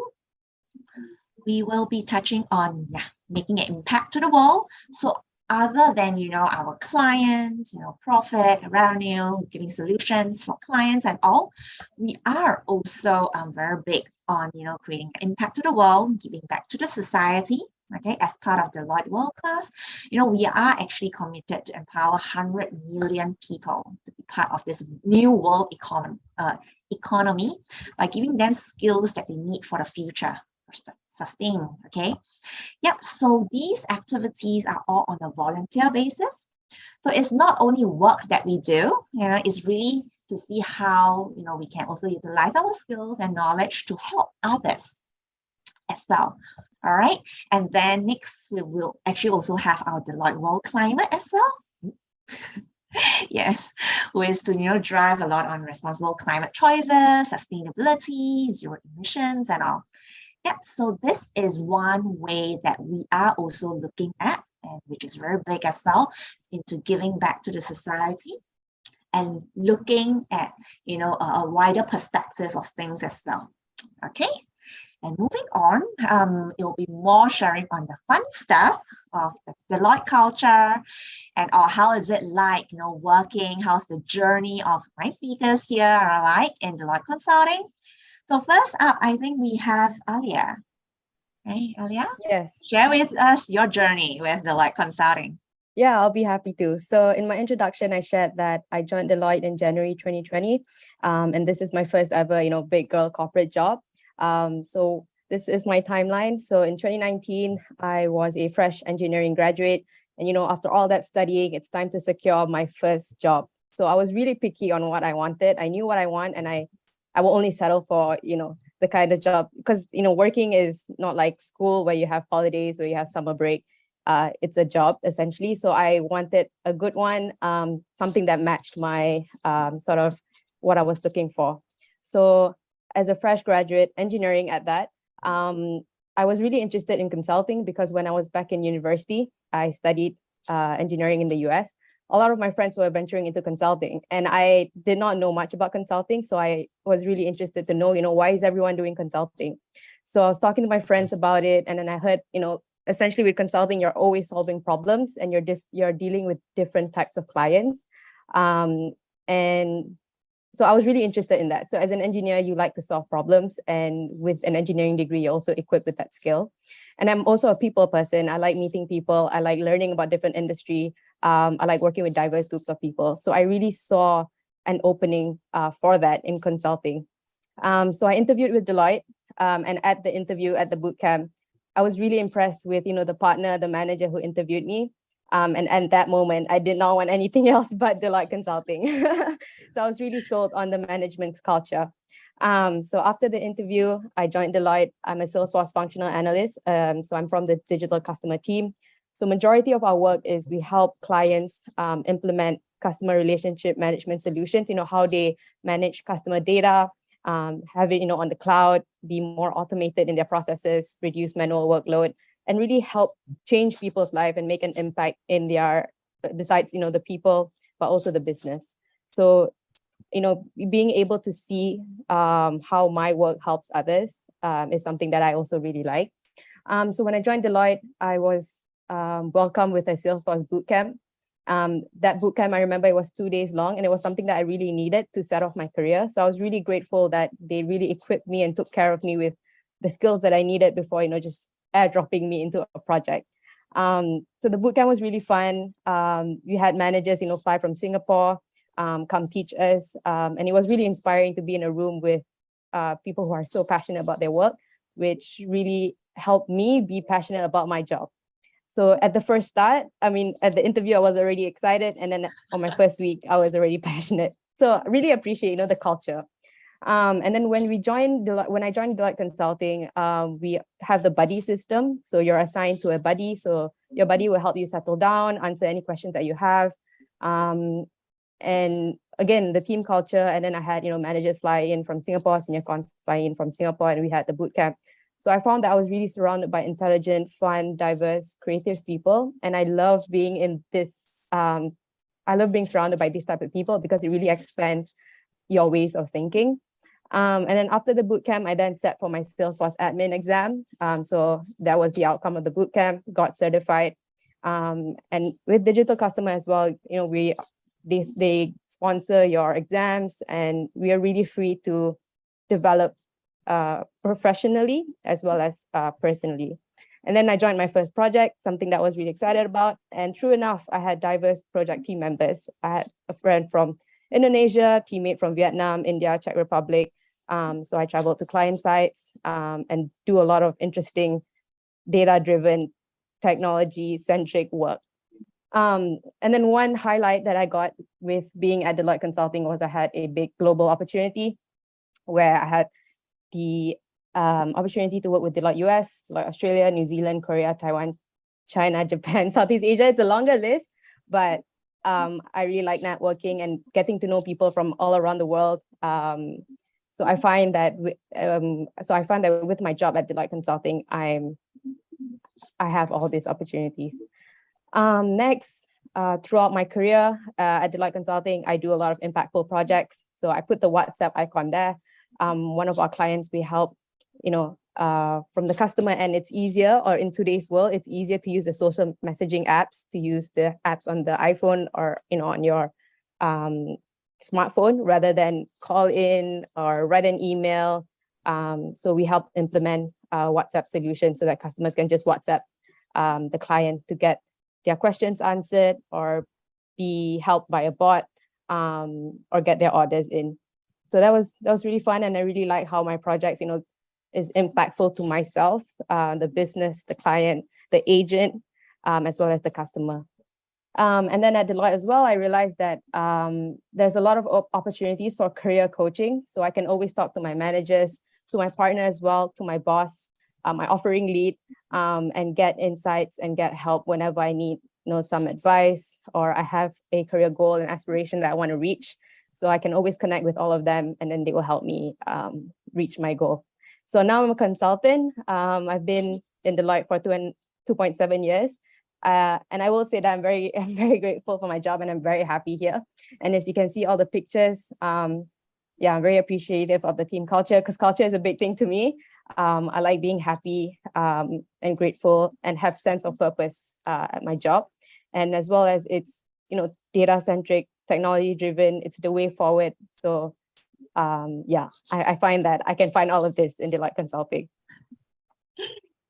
We will be touching on making an impact to the world. So other than, our clients, profit, revenue, giving solutions for clients and all, we are also very big on, creating an impact to the world, giving back to the society. Okay, as part of Deloitte World Class, we are actually committed to empower 100 million people to be part of this new world economy by giving them skills that they need for the future. Sustain. Okay. Yep. So these activities are all on a volunteer basis. So it's not only work that we do, it's really to see how, we can also utilize our skills and knowledge to help others as well. All right. And then next, we will actually also have our Deloitte World Climate as well. Yes, ways to, drive a lot on responsible climate choices, sustainability, zero emissions and all. Yep, so this is one way that we are also looking at, and which is very big as well, into giving back to the society and looking at, a wider perspective of things as well. Okay, and moving on, it will be more sharing on the fun stuff of the Deloitte culture and how is it like, working, how's the journey of my speakers here are like in Deloitte Consulting. So first up, I think we have Alia. Right, Alia? Yes. Share with us your journey with Deloitte Consulting. Yeah, I'll be happy to. So in my introduction, I shared that I joined Deloitte in January 2020. And this is my first ever, big girl corporate job. So this is my timeline. So in 2019, I was a fresh engineering graduate. And, after all that studying, it's time to secure my first job. So I was really picky on what I wanted. I knew what I want, and I will only settle for, the kind of job, because, working is not like school where you have holidays, where you have summer break. It's a job essentially. So I wanted a good one, something that matched my sort of what I was looking for. So as a fresh graduate engineering at that, I was really interested in consulting because when I was back in university, I studied engineering in the US. A lot of my friends were venturing into consulting and I did not know much about consulting. So I was really interested to know, why is everyone doing consulting? So I was talking to my friends about it. And then I heard, essentially with consulting, you're always solving problems and you're dealing with different types of clients. And so I was really interested in that. So as an engineer, you like to solve problems, and with an engineering degree, you're also equipped with that skill. And I'm also a people person. I like meeting people. I like learning about different industry. I like working with diverse groups of people. So I really saw an opening for that in consulting. So I interviewed with Deloitte, and at the interview at the bootcamp, I was really impressed with, the partner, the manager who interviewed me. And at that moment, I did not want anything else but Deloitte Consulting. So I was really sold on the management's culture. So after the interview, I joined Deloitte. I'm a Salesforce functional analyst. So I'm from the digital customer team. So majority of our work is we help clients implement customer relationship management solutions, how they manage customer data, have it, on the cloud, be more automated in their processes, reduce manual workload, and really help change people's life and make an impact in their besides, the people, but also the business. So, being able to see how my work helps others is something that I also really like. So when I joined Deloitte, I was welcomed with a Salesforce bootcamp. That bootcamp, I remember it was 2 days long, and it was something that I really needed to set off my career. So I was really grateful that they really equipped me and took care of me with the skills that I needed before, just airdropping me into a project. So the bootcamp was really fun. We had managers, fly from Singapore, come teach us. And it was really inspiring to be in a room with people who are so passionate about their work, which really helped me be passionate about my job. So at the first start, at the interview, I was already excited. And then on my first week, I was already passionate. So I really appreciate, the culture. And then when I joined Deloitte Consulting, we have the buddy system. So you're assigned to a buddy. So your buddy will help you settle down, answer any questions that you have. And again, the team culture. And then I had, managers fly in from Singapore, senior cons fly in from Singapore, and we had the boot camp. So I found that I was really surrounded by intelligent, fun, diverse, creative people. And I love being in this, I love being surrounded by these type of people because it really expands your ways of thinking. And then after the bootcamp, I then sat for my Salesforce admin exam. So that was the outcome of the bootcamp, got certified. And with digital customer as well, they sponsor your exams, and we are really free to develop professionally as well as personally. And then I joined my first project, something that I was really excited about. And true enough, I had diverse project team members. I had a friend from Indonesia, teammate from Vietnam, India, Czech Republic. So I traveled to client sites and do a lot of interesting data-driven, technology-centric work. And then one highlight that I got with being at Deloitte Consulting was I had a big global opportunity where I had the opportunity to work with Deloitte US, Deloitte Australia, New Zealand, Korea, Taiwan, China, Japan, Southeast Asia. It's a longer list, but I really like networking and getting to know people from all around the world. So I find that with my job at Deloitte Consulting, I have all these opportunities. Next, throughout my career at Deloitte Consulting, I do a lot of impactful projects. So I put the WhatsApp icon there. One of our clients, we help, from the customer end, it's easier, or in today's world, it's easier to use the social messaging apps, to use the apps on the iPhone or, on your smartphone rather than call in or write an email. So we help implement WhatsApp solutions so that customers can just WhatsApp the client to get their questions answered or be helped by a bot or get their orders in. So that was really fun, and I really like how my projects, is impactful to myself, the business, the client, the agent, as well as the customer. And then at Deloitte as well, I realized that there's a lot of opportunities for career coaching. So I can always talk to my managers, to my partner as well, to my boss, my offering lead, and get insights and get help whenever I need, some advice, or I have a career goal and aspiration that I want to reach. So I can always connect with all of them, and then they will help me reach my goal. So now I'm a consultant. I've been in Deloitte for 2.7 years. And I will say that I'm very grateful for my job, and I'm very happy here. And as you can see all the pictures, I'm very appreciative of the team culture, because culture is a big thing to me. I like being happy and grateful and have sense of purpose at my job. And as well as it's, data-centric, technology-driven, it's the way forward. So I find that I can find all of this in Deloitte Consulting.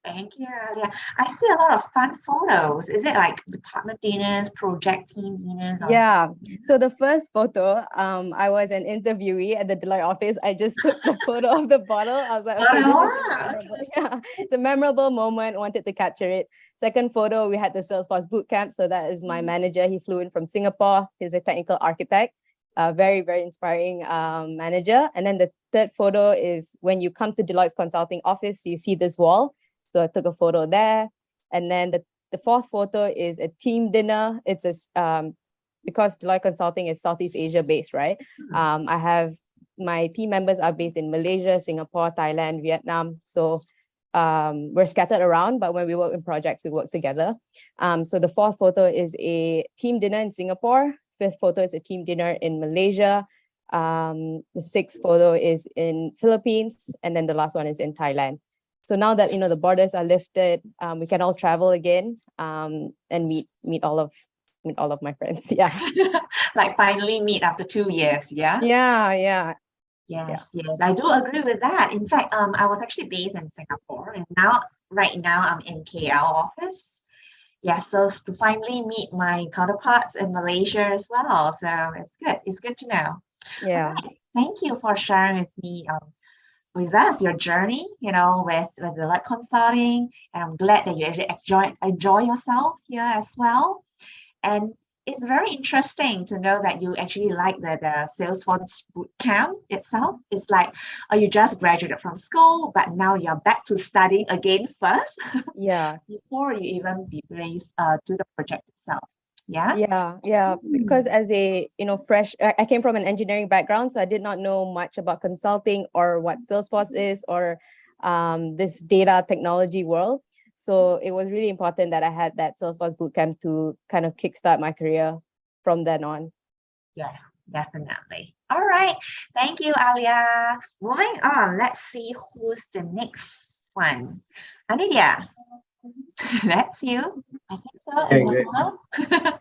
Thank you, Alia. I see a lot of fun photos. Is it like department dinners, project team dinners? Yeah. So the first photo, I was an interviewee at the Deloitte office. I just took the photo of the bottle. I was like, okay, it's a memorable moment. Wanted to capture it. Second photo, we had the Salesforce bootcamp. So that is my manager. He flew in from Singapore. He's a technical architect. Very, very inspiring manager. And then the third photo is when you come to Deloitte's consulting office, you see this wall. So I took a photo there. And then the fourth photo is a team dinner. It's because Deloitte Consulting is Southeast Asia based, right? I have my team members are based in Malaysia, Singapore, Thailand, Vietnam. So we're scattered around, but when we work in projects, we work together. So the fourth photo is a team dinner in Singapore. Fifth photo is a team dinner in Malaysia. The sixth photo is in Philippines, and then the last one is in Thailand. So now that the borders are lifted, we can all travel again, and meet all of my friends. Yeah. Like finally meet after 2 years, yeah? Yeah. Yes, I do agree with that. In fact, I was actually based in Singapore, and right now I'm in KL office. Yeah, so to finally meet my counterparts in Malaysia as well. So it's good. It's good to know. Yeah. Alright, thank you for sharing with me with us your journey, with Deloitte Consulting. And I'm glad that you actually enjoy yourself here as well. And it's very interesting to know that you actually like the Salesforce bootcamp itself. It's like, you just graduated from school, but now you're back to studying again first. Yeah. Before you even be placed to the project itself. Yeah. Yeah. Because as a fresh, I came from an engineering background, so I did not know much about consulting or what Salesforce is, or this data technology world. So it was really important that I had that Salesforce bootcamp to kind of kickstart my career from then on. Yes, definitely. All right. Thank you, Alia. Moving on, let's see who's the next one. Anidia, that's you. I think so. Okay, great.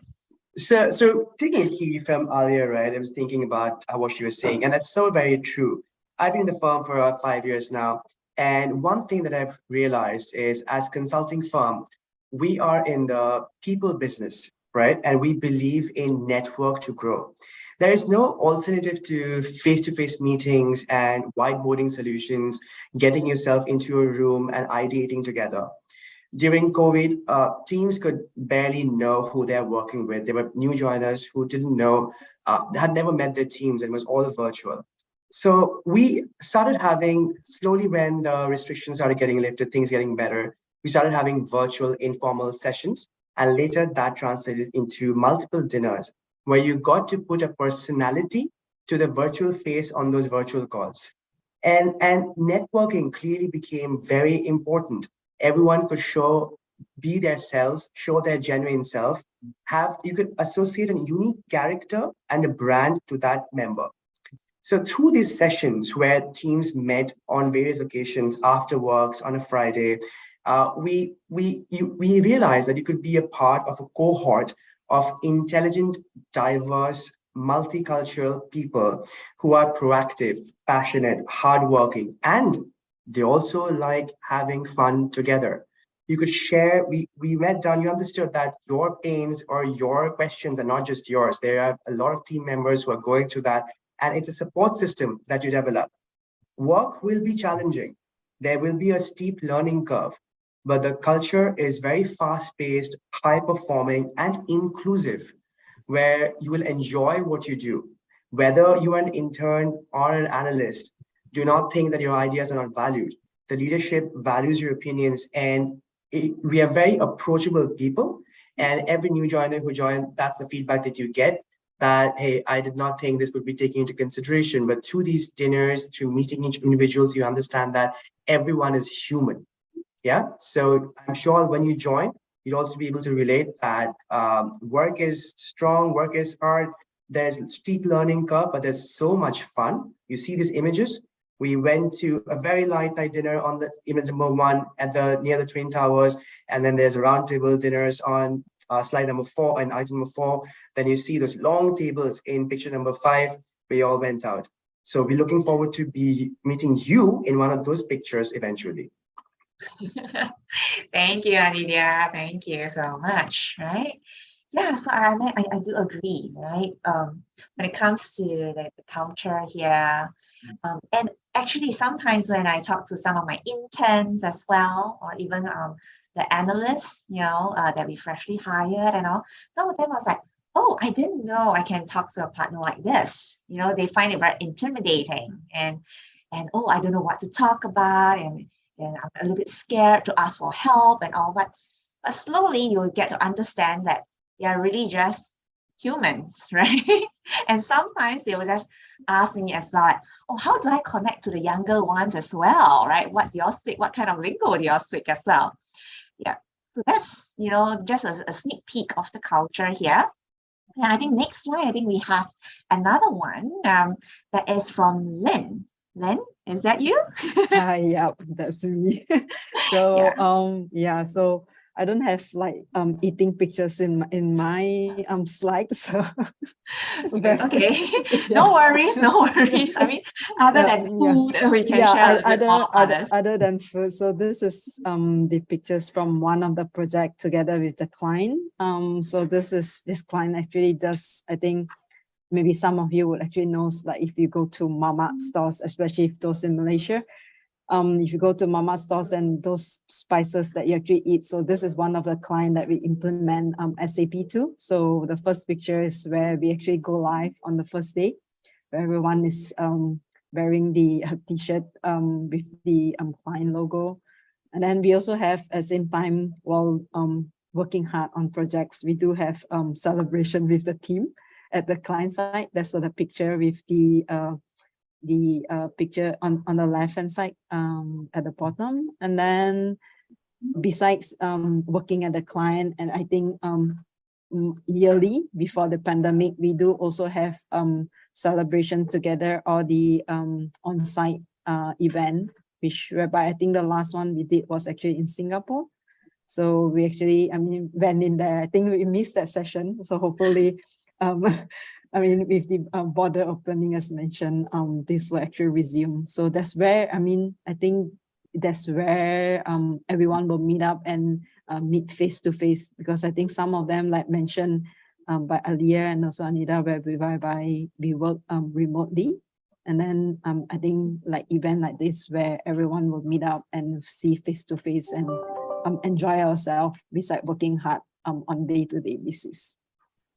So taking a key from Alia, right? I was thinking about what she was saying, and that's so very true. I've been in the firm for 5 years now, and one thing that I've realized is, as consulting firm, we are in the people business, right? And we believe in network to grow. There is no alternative to face-to-face meetings and whiteboarding solutions, getting yourself into a room and ideating together. During COVID, teams could barely know who they're working with. There were new joiners who didn't know, had never met their teams, and it was all virtual. So we started having, slowly when the restrictions started getting lifted, things getting better, we started having virtual informal sessions. And later that translated into multiple dinners where you got to put a personality to the virtual face on those virtual calls. And networking clearly became very important. Everyone could be their selves, show their genuine self, you could associate a unique character and a brand to that member. So through these sessions where teams met on various occasions, after works on a Friday, we realized that you could be a part of a cohort of intelligent, diverse, multicultural people who are proactive, passionate, hardworking, and they also like having fun together. You could share, we went down, you understood that your pains or your questions are not just yours. There are a lot of team members who are going through that, and it's a support system that you develop. Work will be challenging. There will be a steep learning curve, but the culture is very fast-paced, high-performing, and inclusive, where you will enjoy what you do. Whether you are an intern or an analyst, do not think that your ideas are not valued. The leadership values your opinions, and we are very approachable people. And every new joiner who joins, that's the feedback that you get, that, hey, I did not think this would be taken into consideration. But through these dinners, through meeting each individuals, you understand that everyone is human. Yeah. So I'm sure when you join, you'll also be able to relate that work is strong, work is hard. There's a steep learning curve, but there's so much fun. You see these images. We went to a very light night dinner on the image number 1 near the Twin Towers. And then there's roundtable dinners on slide number 4 and item number 4. Then you see those long tables in picture number 5, we all went out. So we're looking forward to be meeting you in one of those pictures eventually. Thank you, Anidia. Thank you so much. Right? Yeah, so I do agree, right? When it comes to the culture here, and actually sometimes when I talk to some of my interns as well, or even the analysts, that we freshly hired and all, some of them was like, oh, I didn't know I can talk to a partner like this. They find it very intimidating, and oh, I don't know what to talk about, and I'm a little bit scared to ask for help and all that. But slowly you will get to understand that they are really just humans, right? And sometimes they will just ask me as well, like, oh, how do I connect to the younger ones as well, right? What do y'all speak? What kind of lingo do y'all speak as well? Yeah, so that's, just a sneak peek of the culture here. And I think next slide, I think we have another one that is from Lynn. Lynn, is that you? Yeah, that's me. So so I don't have like eating pictures in my slides. So Okay. No worries, no worries. I mean, other than food, we can share a bit more about this. Other than food. So this is the pictures from one of the project together with the client. So this client actually does, I think maybe some of you would actually know, like if you go to Mama stores, especially if those in Malaysia, if you go to Mama stores and those spices that you actually eat. So this is one of the client that we implement SAP to. So the first picture is where we actually go live on the first day, where everyone is wearing the t-shirt with the client logo. And then we also have, at the same time, while working hard on projects, we do have celebration with the team at the client side. That's the picture with the picture on the left hand side at the bottom. And then besides working at the client, and I think yearly before the pandemic, we do also have celebration together, or the on-site event, whereby I think the last one we did was actually in Singapore. So we actually, went in there. I think we missed that session. So hopefully, with the border opening, as mentioned, this will actually resume. So that's where, I think that's where everyone will meet up and meet face to face, because I think some of them, like mentioned by Alia and also Anita, whereby we work remotely. And then I think like event like this, where everyone will meet up and see face to face and enjoy ourselves besides working hard on day-to-day basis.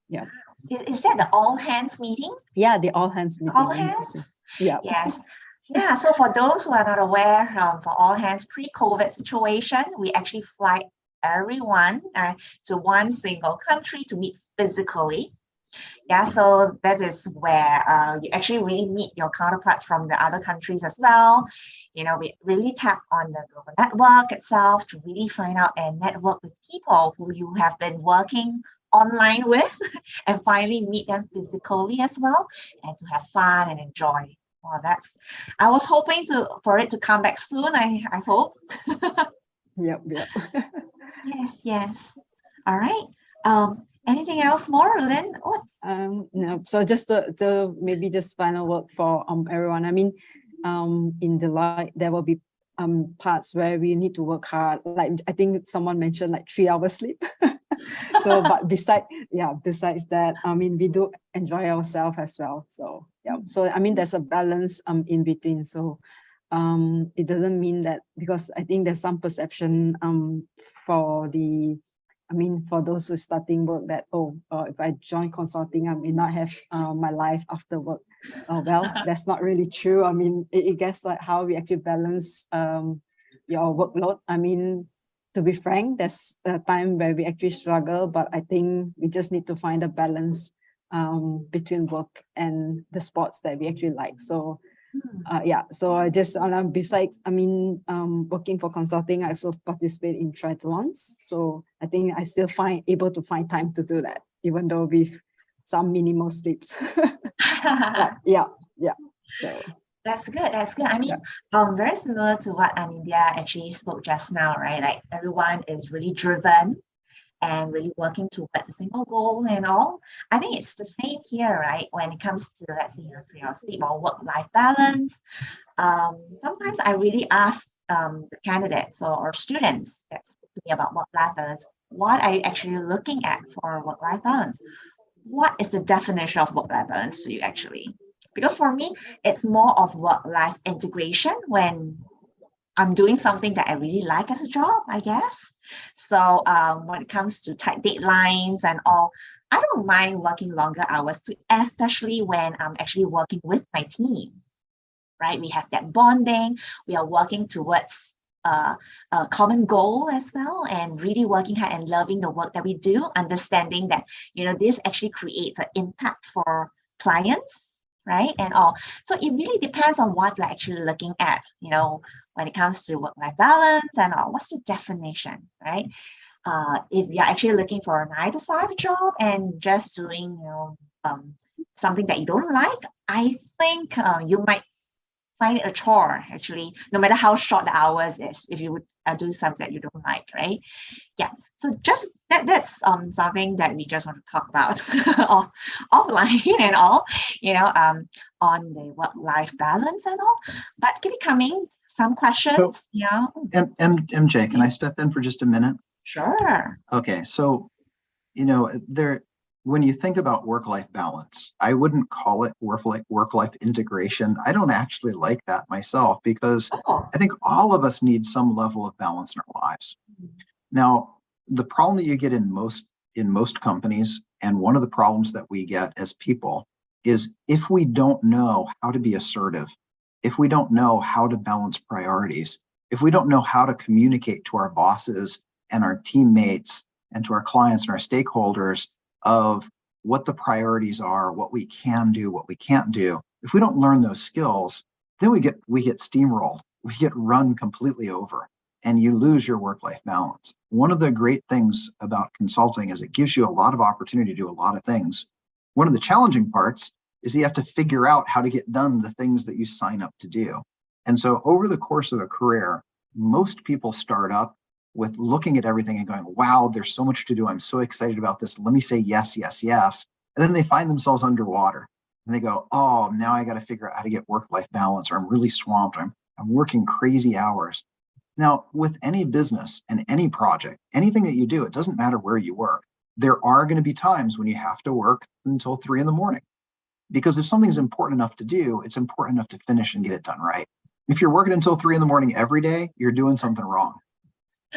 Yeah. Is that the all hands meeting? Yeah, the all hands meeting. All hands? Yeah. Yes. Yeah, so for those who are not aware, for all hands pre-COVID situation, we actually fly everyone to one single country to meet physically. Yeah, so that is where you actually really meet your counterparts from the other countries as well. We really tap on the global network itself to really find out and network with people who you have been working online with and finally meet them physically as well, and to have fun and enjoy. Well, I was hoping for it to come back soon, I hope. Yep. Yes. All right. Anything else more, Lynn? No, so just to maybe just final word for everyone. In Deloitte, there will be parts where we need to work hard. Like I think someone mentioned like 3 hours sleep. So, but besides that, we do enjoy ourselves as well. So yeah, so there's a balance in between. So it doesn't mean that, because I think there's some perception for those who are starting work that if I join consulting, I may not have my life after work. Well, that's not really true. It gets like how we actually balance your workload. To be frank, there's a time where we actually struggle, but I think we just need to find a balance between work and the sports that we actually like. So so I just, besides, working for consulting, I also participate in triathlons. So I think I still able to find time to do that, even though with some minimal sleeps. Yeah. So that's good. Very similar to what Anindya actually spoke just now, right? Like everyone is really driven and really working towards a single goal and all. I think it's the same here, right? When it comes to, let's say, 3 hours sleep or work-life balance. Sometimes I really ask the candidates or students that speak to me about work-life balance, what are you actually looking at for work-life balance? What is the definition of work-life balance to you actually? Because for me, it's more of work-life integration when I'm doing something that I really like as a job, I guess. So when it comes to tight deadlines and all, I don't mind working longer hours too, especially when I'm actually working with my team, right? We have that bonding. We are working towards a common goal as well, and really working hard and loving the work that we do, understanding that, you know, this actually creates an impact for clients, right? And all. So it really depends on what you're actually looking at, you know, when it comes to work-life balance and all. What's the definition, right? If you're actually looking for a 9-to-5 job and just doing, you know, something that you don't like, I think you might find it a chore, actually, no matter how short the hours is, if you would do something that you don't like, right? Yeah, so just that's something that we just want to talk about offline and all, you know, on the work-life balance and all. But keep it coming, some questions, you know. MJ, can I step in for just a minute? Sure. Okay, so, you know, when you think about work-life balance, I wouldn't call it work-life integration. I don't actually like that myself, because I think all of us need some level of balance in our lives. Now, the problem that you get in most companies, and one of the problems that we get as people, is if we don't know how to be assertive, if we don't know how to balance priorities, if we don't know how to communicate to our bosses and our teammates and to our clients and our stakeholders of what the priorities are, what we can do, what we can't do. If we don't learn those skills, then we get steamrolled, we get run completely over, and you lose your work-life balance. One of the great things about consulting is it gives you a lot of opportunity to do a lot of things. One of the challenging parts is you have to figure out how to get done the things that you sign up to do. And so over the course of a career, most people start up with looking at everything and going, wow, there's so much to do. I'm so excited about this. Let me say yes, yes, yes. And then they find themselves underwater and they go, oh, now I got to figure out how to get work-life balance, or I'm really swamped. I'm working crazy hours. Now, with any business and any project, anything that you do, it doesn't matter where you work. There are going to be times when you have to work until 3 in the morning, because if something's important enough to do, it's important enough to finish and get it done right. If you're working until 3 in the morning every day, you're doing something wrong.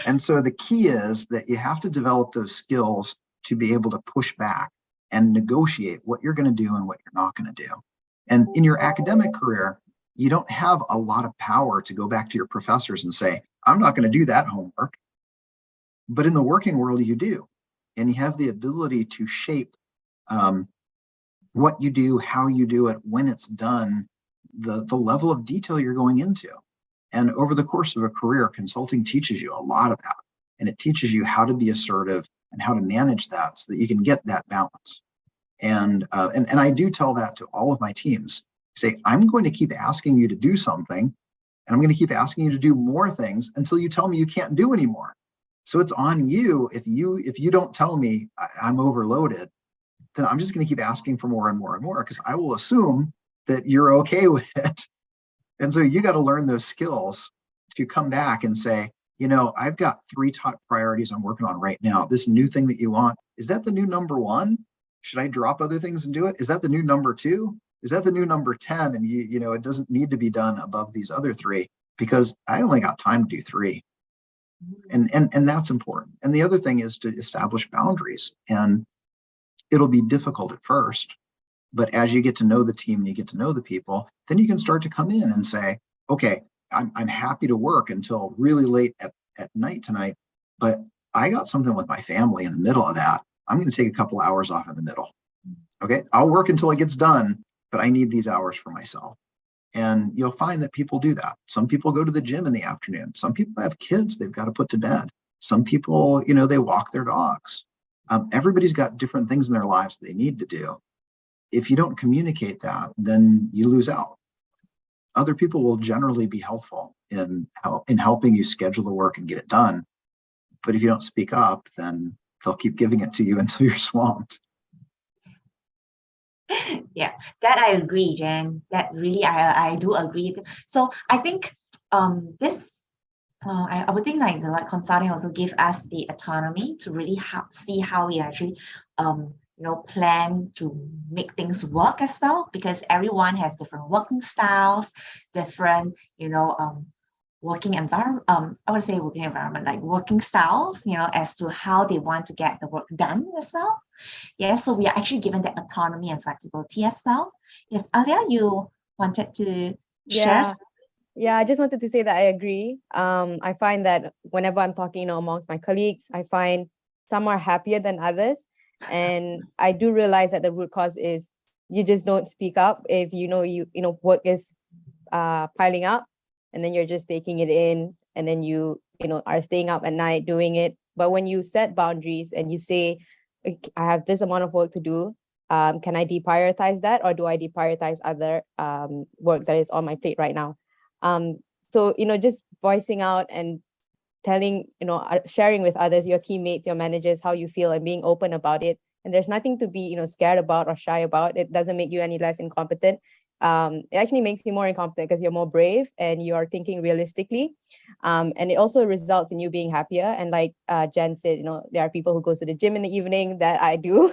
And so the key is that you have to develop those skills to be able to push back and negotiate what you're going to do and what you're not going to do. And in your academic career, you don't have a lot of power to go back to your professors and say, I'm not going to do that homework. But in the working world, you do. And you have the ability to shape what you do, how you do it, when it's done, the level of detail you're going into. And over the course of a career, consulting teaches you a lot of that. And it teaches you how to be assertive and how to manage that so that you can get that balance. And I do tell that to all of my teams. Say, I'm going to keep asking you to do something, and I'm going to keep asking you to do more things until you tell me you can't do anymore. So it's on you. If you don't tell me I'm overloaded, then I'm just going to keep asking for more and more and more, because I will assume that you're okay with it. And so you got to learn those skills to come back and say, you know, I've got 3 top priorities I'm working on right now. This new thing that you want, is that the new number 1? Should I drop other things and do it? Is that the new number 2? Is that the new number 10? And you know, it doesn't need to be done above these other 3, because I only got time to do 3. And that's important. And the other thing is to establish boundaries. And it'll be difficult at first, but as you get to know the team and you get to know the people, then you can start to come in and say, okay, I'm happy to work until really late at night tonight, but I got something with my family in the middle of that. I'm going to take a couple hours off in the middle. Okay, I'll work until it gets done, but I need these hours for myself. And you'll find that people do that. Some people go to the gym in the afternoon. Some people have kids they've got to put to bed. Some people, you know, they walk their dogs. Everybody's got different things in their lives they need to do. If you don't communicate that, then you lose out. Other people will generally be helpful in helping you schedule the work and get it done. But if you don't speak up, then they'll keep giving it to you until you're swamped. Yeah, that I agree, Jen. That really, I do agree. So I think this, I would think like the consulting also give us the autonomy to really see how we actually you know, plan to make things work as well, because everyone has different working styles, different, you know, working environment, I would say working environment, like working styles, you know, as to how they want to get the work done as well. Yeah, so we are actually given that autonomy and flexibility as well. Yes, Alia, you wanted to share? Yeah. Yeah, I just wanted to say that I agree. I find that whenever I'm talking, amongst my colleagues, I find some are happier than others. And I do realize that the root cause is you just don't speak up if work is piling up, and then you're just taking it in, and then you are staying up at night doing it. But when you set boundaries and you say, "Okay, I have this amount of work to do, can I deprioritize that, or do I deprioritize other work that is on my plate right now?" So just voicing out and telling, sharing with others, your teammates, your managers, how you feel, and being open about it. And there's nothing to be, scared about or shy about. It doesn't make you any less incompetent. It actually makes you more incompetent because you're more brave and you are thinking realistically. And it also results in you being happier. And like Jen said, there are people who go to the gym in the evening that I do.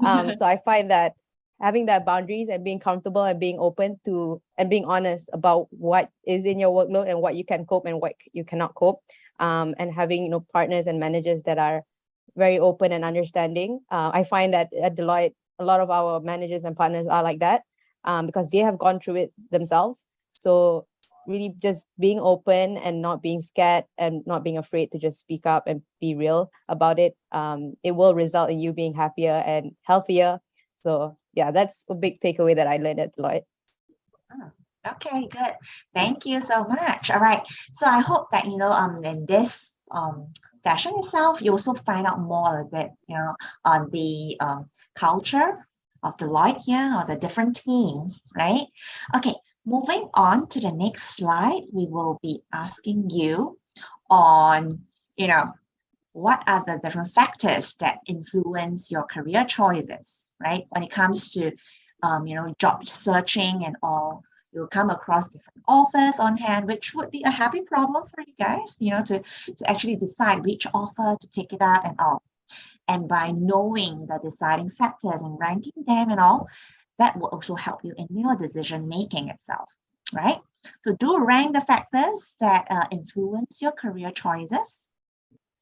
So I find that having that boundaries and being comfortable and being open to and being honest about what is in your workload and what you can cope and what you cannot cope, and having partners and managers that are very open and understanding. I find that at Deloitte, a lot of our managers and partners are like that, because they have gone through it themselves. So really just being open and not being scared and not being afraid to just speak up and be real about it. It will result in you being happier and healthier. So yeah, that's a big takeaway that I learned at Deloitte. Okay, good. Thank you so much. All right. So I hope that, in this session itself, you also find out more a bit, on the culture of Deloitte here, or the different teams, right? Okay, moving on to the next slide, we will be asking you on, what are the different factors that influence your career choices, right? When it comes to, job searching and all, you'll come across different offers on hand, which would be a happy problem for you guys, to actually decide which offer to take it up and all. And by knowing the deciding factors and ranking them and all, that will also help you in your decision making itself, right? So do rank the factors that influence your career choices.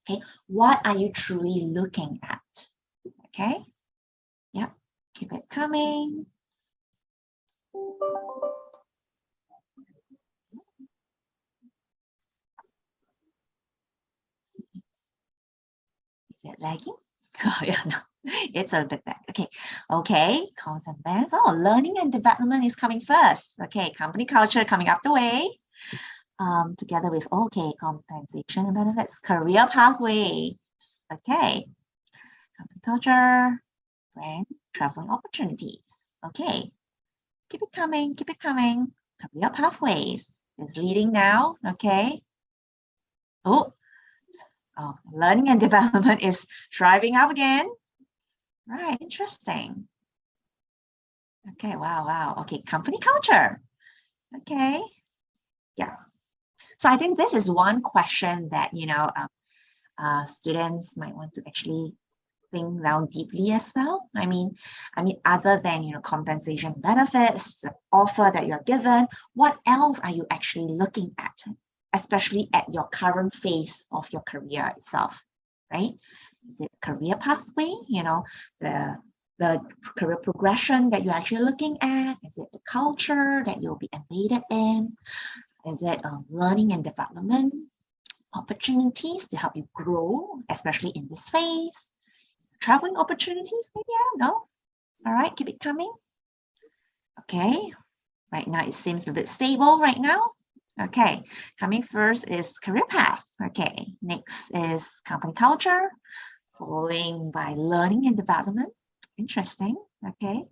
Okay, what are you truly looking at? Okay, yep, keep it coming. Is it lagging? Oh, yeah, no, it's a bit bad. Okay, cons and bans. Oh, learning and development is coming first. Okay, company culture coming up the way. Together with, compensation and benefits, career pathway. Okay, company culture, brand, traveling opportunities. Okay, keep it coming, keep it coming. Career pathways is leading now. Okay. Learning and development is driving up again. Right, interesting. Okay, wow. Okay, company culture. Okay, yeah. So I think this is one question that, students might want to actually think down deeply as well. I mean, other than, compensation benefits, the offer that you're given, what else are you actually looking at, especially at your current phase of your career itself, right? Is it career pathway, the career progression that you're actually looking at? Is it the culture that you'll be embedded in? Is it learning and development opportunities to help you grow, especially in this phase? Traveling opportunities, maybe, I don't know. All right, keep it coming. Okay, right now it seems a bit stable right now. Okay, coming first is career path. Okay, next is company culture, following by learning and development. Interesting. Okay,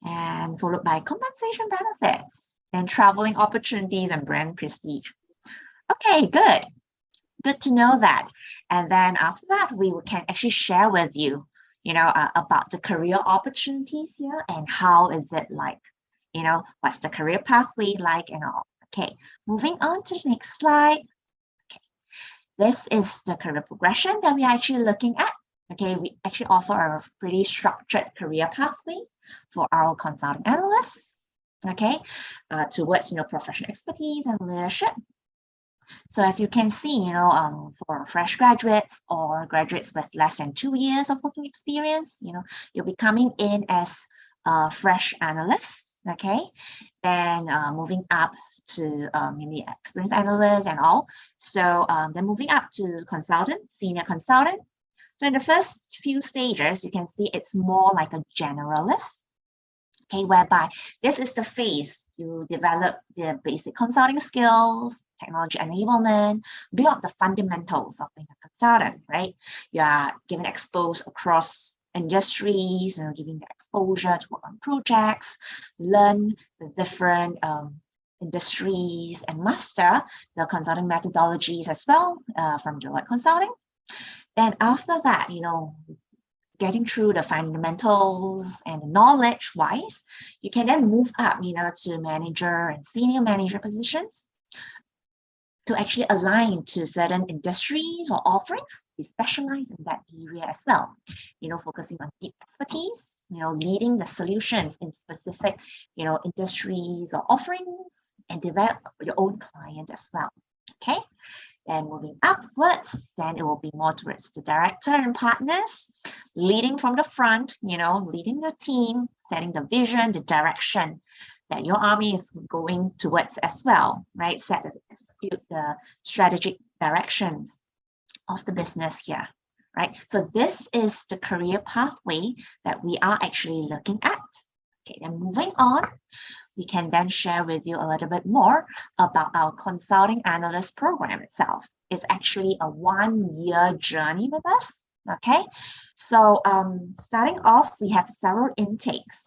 and followed by compensation benefits, then traveling opportunities and brand prestige. Okay, good. Good to know that. And then after that, we can actually share with you, about the career opportunities here and how is it like, what's the career pathway like and all. Okay, moving on to the next slide. Okay, this is the career progression that we are actually looking at. Okay, we actually offer a pretty structured career pathway for our consulting analysts. Okay, towards professional expertise and leadership. So as you can see, for fresh graduates or graduates with less than 2 years of working experience, you'll be coming in as a fresh analyst. Okay, then moving up to maybe experienced analyst and all. So then moving up to consultant, senior consultant. So in the first few stages, you can see it's more like a generalist. Okay, whereby this is the phase you develop the basic consulting skills, technology enablement, build up the fundamentals of being a consultant, right? You are given exposed across industries, giving the exposure to work on projects, learn the different industries, and master the consulting methodologies as well from Deloitte Consulting. Then after that, getting through the fundamentals and the knowledge wise, you can then move up, to manager and senior manager positions to actually align to certain industries or offerings. We specialize in that area as well, focusing on deep expertise, leading the solutions in specific, industries or offerings, and develop your own client as well. Okay. Then moving upwards, then it will be more towards the director and partners, leading from the front, leading the team, setting the vision, the direction that your army is going towards as well, right? Execute the strategic directions of the business here, right? So this is the career pathway that we are actually looking at. Okay, then moving on, we can then share with you a little bit more about our consulting analyst program itself. It's actually a 1-year journey with us. Okay, so starting off, we have several intakes,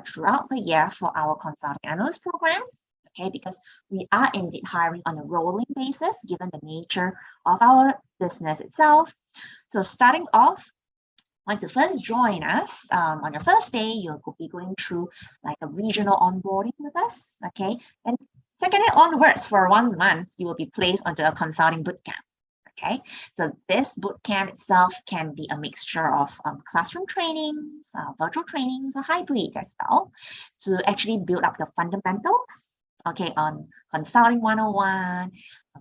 throughout the year for our consulting analyst program. Okay, because we are indeed hiring on a rolling basis, given the nature of our business itself. So starting off, once you first join us, on your first day, you'll be going through like a regional onboarding with us, okay? And second day onwards, for 1 month, you will be placed onto a consulting bootcamp, okay? So this bootcamp itself can be a mixture of classroom trainings, virtual trainings, or hybrid as well, to actually build up the fundamentals, okay, on consulting 101,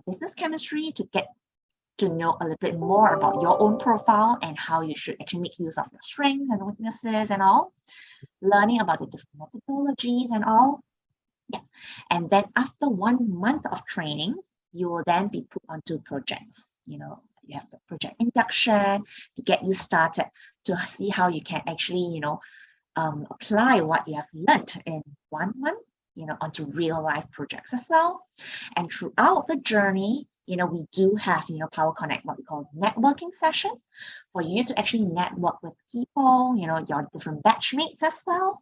business chemistry, to get to know a little bit more about your own profile and how you should actually make use of your strengths and weaknesses and all, learning about the different methodologies and all. Yeah. And then after 1 month of training, you will then be put onto projects. You have the project induction to get you started, to see how you can actually, apply what you have learned in 1 month, onto real life projects as well. And throughout the journey, we do have, Power Connect, what we call networking session, for you to actually network with people, your different batchmates as well,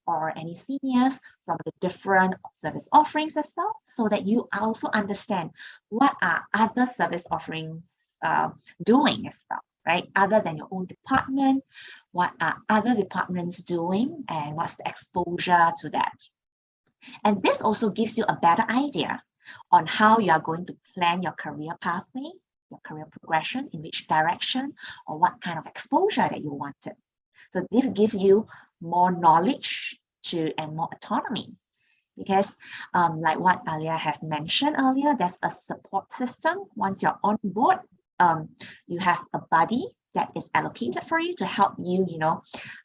or any seniors from the different service offerings as well, so that you also understand what are other service offerings doing as well, right? Other than your own department, what are other departments doing, and what's the exposure to that. And this also gives you a better idea on how you are going to plan your career pathway, your career progression, in which direction, or what kind of exposure that you wanted. So this gives you more knowledge and more autonomy. Because like what Alia have mentioned earlier, there's a support system. Once you're on board, you have a buddy that is allocated for you to help you,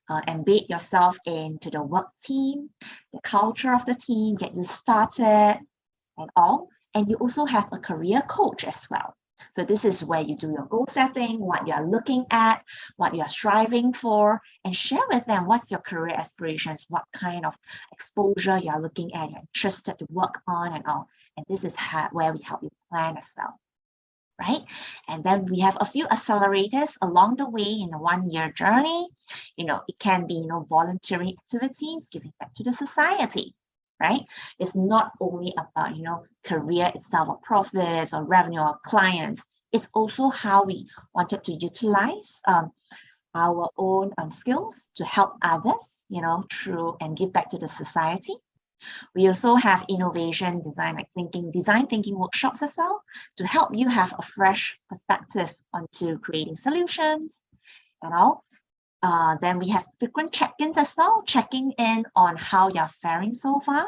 embed yourself into the work team, the culture of the team, get you started and all. And you also have a career coach as well. So this is where you do your goal setting, what you are looking at, what you are striving for, and share with them what's your career aspirations, what kind of exposure you are looking at, you're interested to work on and all. And this is where we help you plan as well, right? And then we have a few accelerators along the way in a 1-year journey. It can be, voluntary activities, giving back to the society, right? It's not only about, career itself or profits or revenue or clients. It's also how we wanted to utilize our own skills to help others, through and give back to the society. We also have innovation, design thinking workshops as well, to help you have a fresh perspective onto creating solutions and all. Then we have frequent check-ins as well, checking in on how you're faring so far.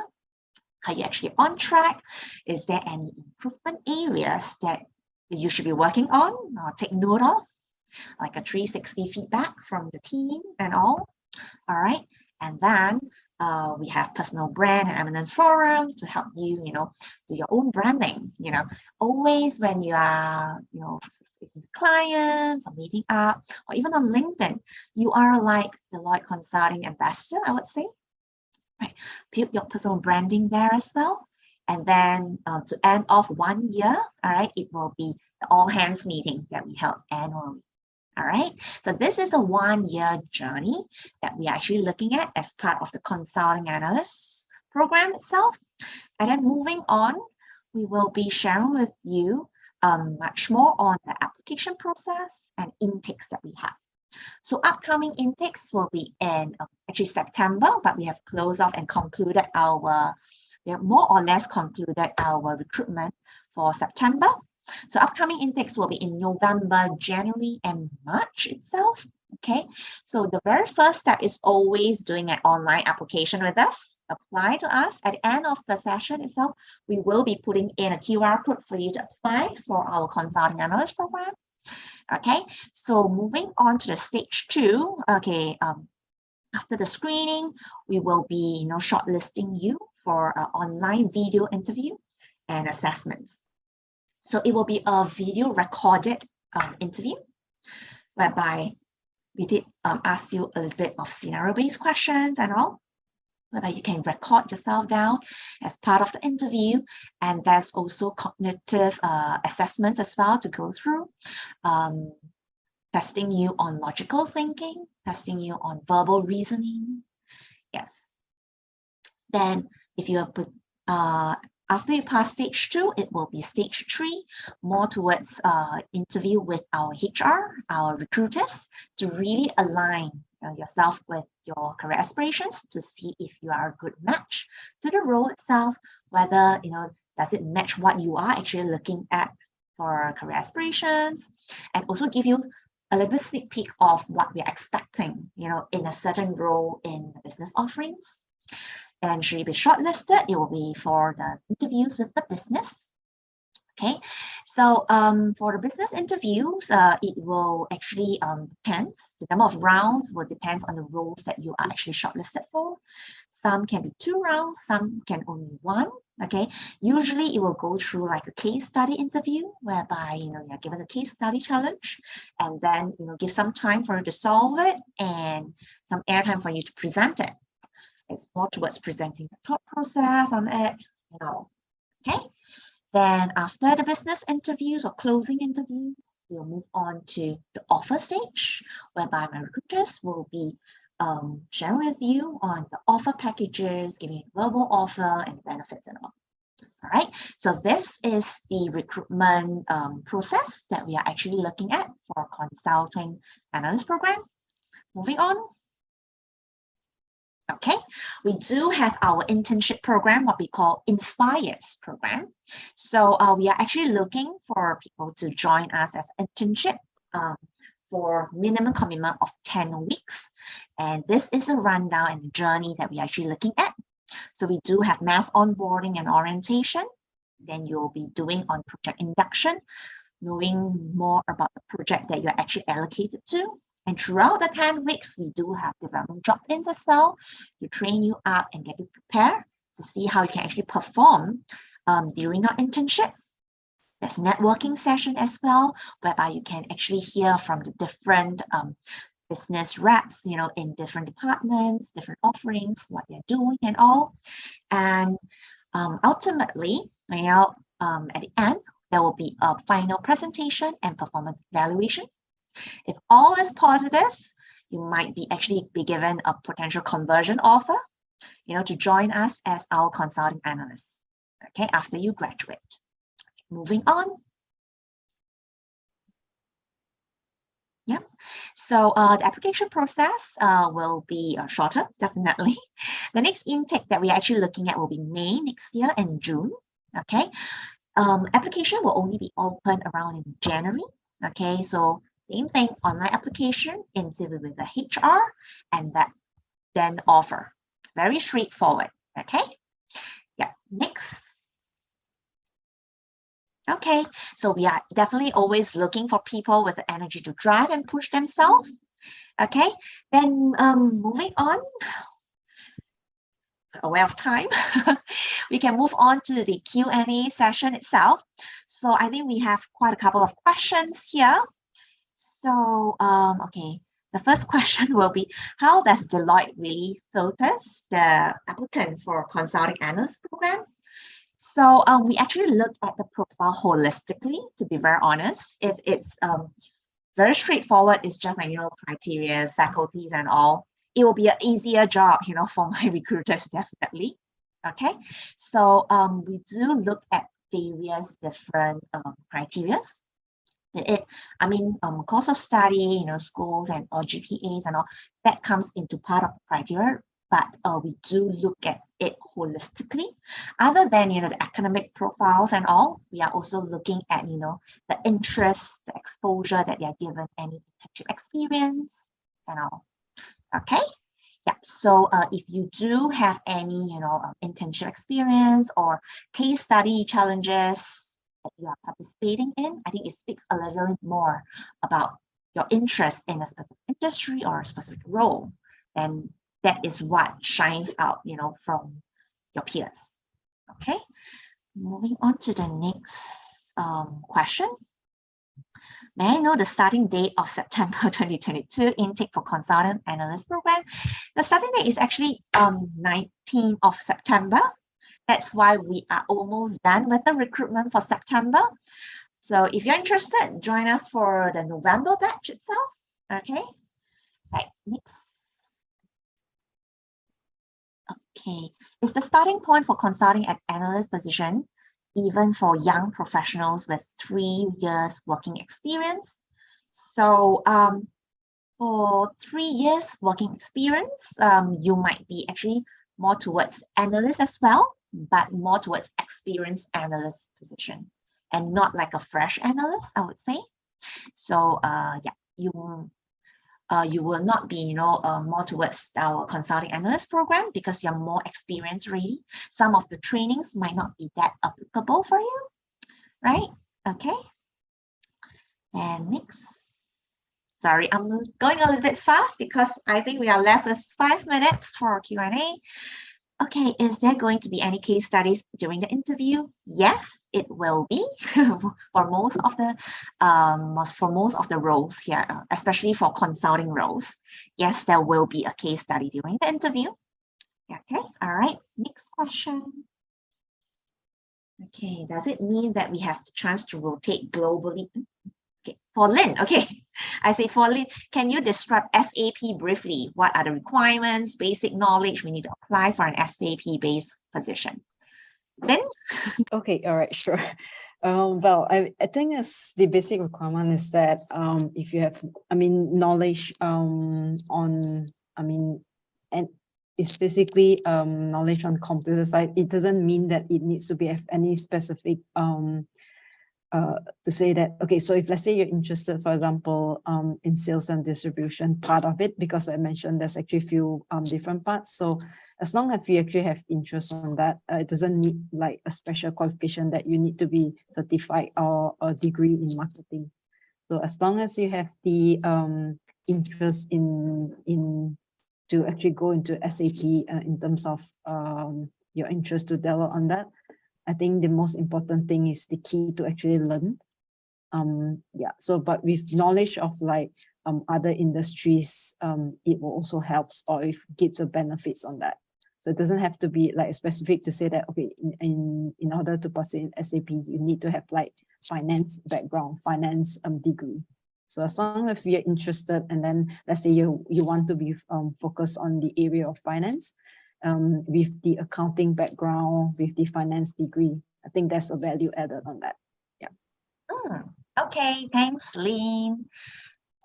Are you actually on track? Is there any improvement areas that you should be working on or take note of? Like a 360 feedback from the team and all. All right. And then We have personal brand and eminence forum to help you, do your own branding. Always when you are, facing clients or meeting up, or even on LinkedIn, you are like Deloitte Consulting ambassador, I would say. Right, build your personal branding there as well. And then to end off 1 year, all right, it will be the all hands meeting that we held annually. All right, so this is a 1 year journey that we're actually looking at as part of the consulting analyst program itself. And then moving on, we will be sharing with you much more on the application process and intakes that we have. So upcoming intakes will be in actually September, but we have closed off and concluded we have more or less concluded our recruitment for September. So upcoming intakes will be in November, January, and March itself. Okay, so the very first step is always doing an online application with us. Apply to us. At the end of the session itself, we will be putting in a QR code for you to apply for our consulting analyst program. Okay, so moving on to the stage 2. Okay, after the screening, we will be shortlisting you for an online video interview and assessments. So it will be a video recorded interview, whereby we did ask you a little bit of scenario-based questions and all, whereby you can record yourself down as part of the interview. And there's also cognitive assessments as well to go through, testing you on logical thinking, testing you on verbal reasoning. Yes. Then if you are after you pass stage 2, it will be stage 3, more towards interview with our HR, our recruiters, to really align yourself with your career aspirations to see if you are a good match to the role itself, whether, does it match what you are actually looking at for career aspirations, and also give you a little bit sneak peek of what we're expecting, in a certain role in the business offerings. And should you be shortlisted, it will be for the interviews with the business. Okay, so for the business interviews, it will actually depends. The number of rounds will depend on the roles that you are actually shortlisted for. Some can be 2 rounds, some can only 1. Okay, usually it will go through like a case study interview, whereby you're given a case study challenge, and then give some time for you to solve it and some airtime for you to present it. It's more towards presenting the thought process on it, Okay. Then after the business interviews or closing interviews, we'll move on to the offer stage, whereby my recruiters will be sharing with you on the offer packages, giving you a verbal offer and benefits and all. All right. So this is the recruitment process that we are actually looking at for consulting analyst program. Moving on. Okay, we do have our internship program, what we call Inspires program. So we are actually looking for people to join us as internship for minimum commitment of 10 weeks. And this is a rundown and journey that we're actually looking at. So we do have mass onboarding and orientation. Then you'll be doing on project induction, knowing more about the project that you're actually allocated to. And throughout the 10 weeks, we do have development drop-ins as well to train you up and get you prepared to see how you can actually perform during our internship. There's networking session as well, whereby you can actually hear from the different business reps, in different departments, different offerings, what they're doing and all. And ultimately, at the end, there will be a final presentation and performance evaluation. If all is positive, you might actually be given a potential conversion offer, to join us as our consulting analyst, okay, after you graduate. Moving on. Yeah, so the application process will be shorter, definitely. The next intake that we're actually looking at will be May next year and June, okay? Application will only be open around in January, okay? So same thing, online application, interview with the HR, and then offer. Very straightforward, okay? Yeah, next. Okay, so we are definitely always looking for people with the energy to drive and push themselves. Okay, then moving on. aware of time, we can move on to the Q&A session itself. So I think we have quite a couple of questions here. So, okay, the first question will be, how does Deloitte really filters the applicant for consulting analyst program? So we actually look at the profile holistically, to be very honest. If it's very straightforward, it's just like, criteria, faculties and all, it will be an easier job, for my recruiters, definitely. Okay, so we do look at various different criteria. Course of study, schools and or GPAs and all, that comes into part of the criteria, but we do look at it holistically. Other than, the academic profiles and all, we are also looking at, the interest, the exposure that they are given, any internship experience and all. Okay. Yeah, so if you do have any, internship experience or case study challenges that you are participating in, I think it speaks a little bit more about your interest in a specific industry or a specific role. And that is what shines out, from your peers. Okay, moving on to the next question. May I know the starting date of September 2022 intake for consultant analyst program? The starting date is actually 19th of September. That's why we are almost done with the recruitment for September. So if you're interested, join us for the November batch itself. Okay, right, next. Okay, is the starting point for consulting at analyst position even for young professionals with 3 years working experience? So for 3 years working experience, you might be actually more towards analyst as well, but more towards experienced analyst position and not like a fresh analyst, I would say. So yeah, you will not be, more towards our consulting analyst program because you're more experienced already. Some of the trainings might not be that applicable for you, right? Okay. And next. Sorry, I'm going a little bit fast because I think we are left with 5 minutes for Q&A. Okay, is there going to be any case studies during the interview? Yes, it will be for most of the roles here, especially for consulting roles. Yes, there will be a case study during the interview. Okay, all right, next question. Okay, does it mean that we have the chance to rotate globally? Okay, for Lynn, okay. I say for Lynn, can you describe SAP briefly? What are the requirements, basic knowledge we need to apply for an SAP-based position? Lynn? Okay, all right, sure. Well, I think the basic requirement is that if you have, knowledge and it's basically knowledge on computer side. It doesn't mean that it needs to be any specific to say that, okay, so if let's say you're interested, for example, in sales and distribution part of it, because I mentioned there's actually a few different parts. So as long as you actually have interest on that, it doesn't need like a special qualification that you need to be certified or a degree in marketing. So as long as you have the interest in to actually go into SAP in terms of your interest to develop on that, I think the most important thing is the key to actually learn. Yeah, so but with knowledge of like other industries, it will also help or if gives a benefits on that. So it doesn't have to be like specific to say that, okay, in order to pursue in SAP, you need to have like finance background, finance degree. So as long as you're interested, and then let's say you want to be focused on the area of finance, with the accounting background, with the finance degree, I think that's a value added on that. Yeah. Okay, thanks, Lynn.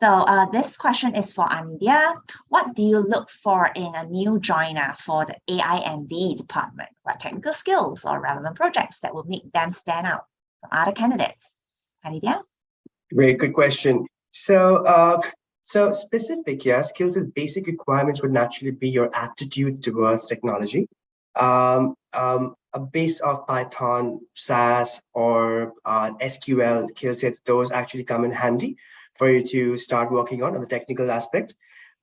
So this question is for Anindya. What do you look for in a new joiner for the AI&D department? What technical skills or relevant projects that will make them stand out from other candidates? Anindya? Great, good question. So, so specific, yeah, skills as basic requirements would naturally be your attitude towards technology. A base of Python, SAS, or SQL skill sets, those actually come in handy for you to start working on the technical aspect.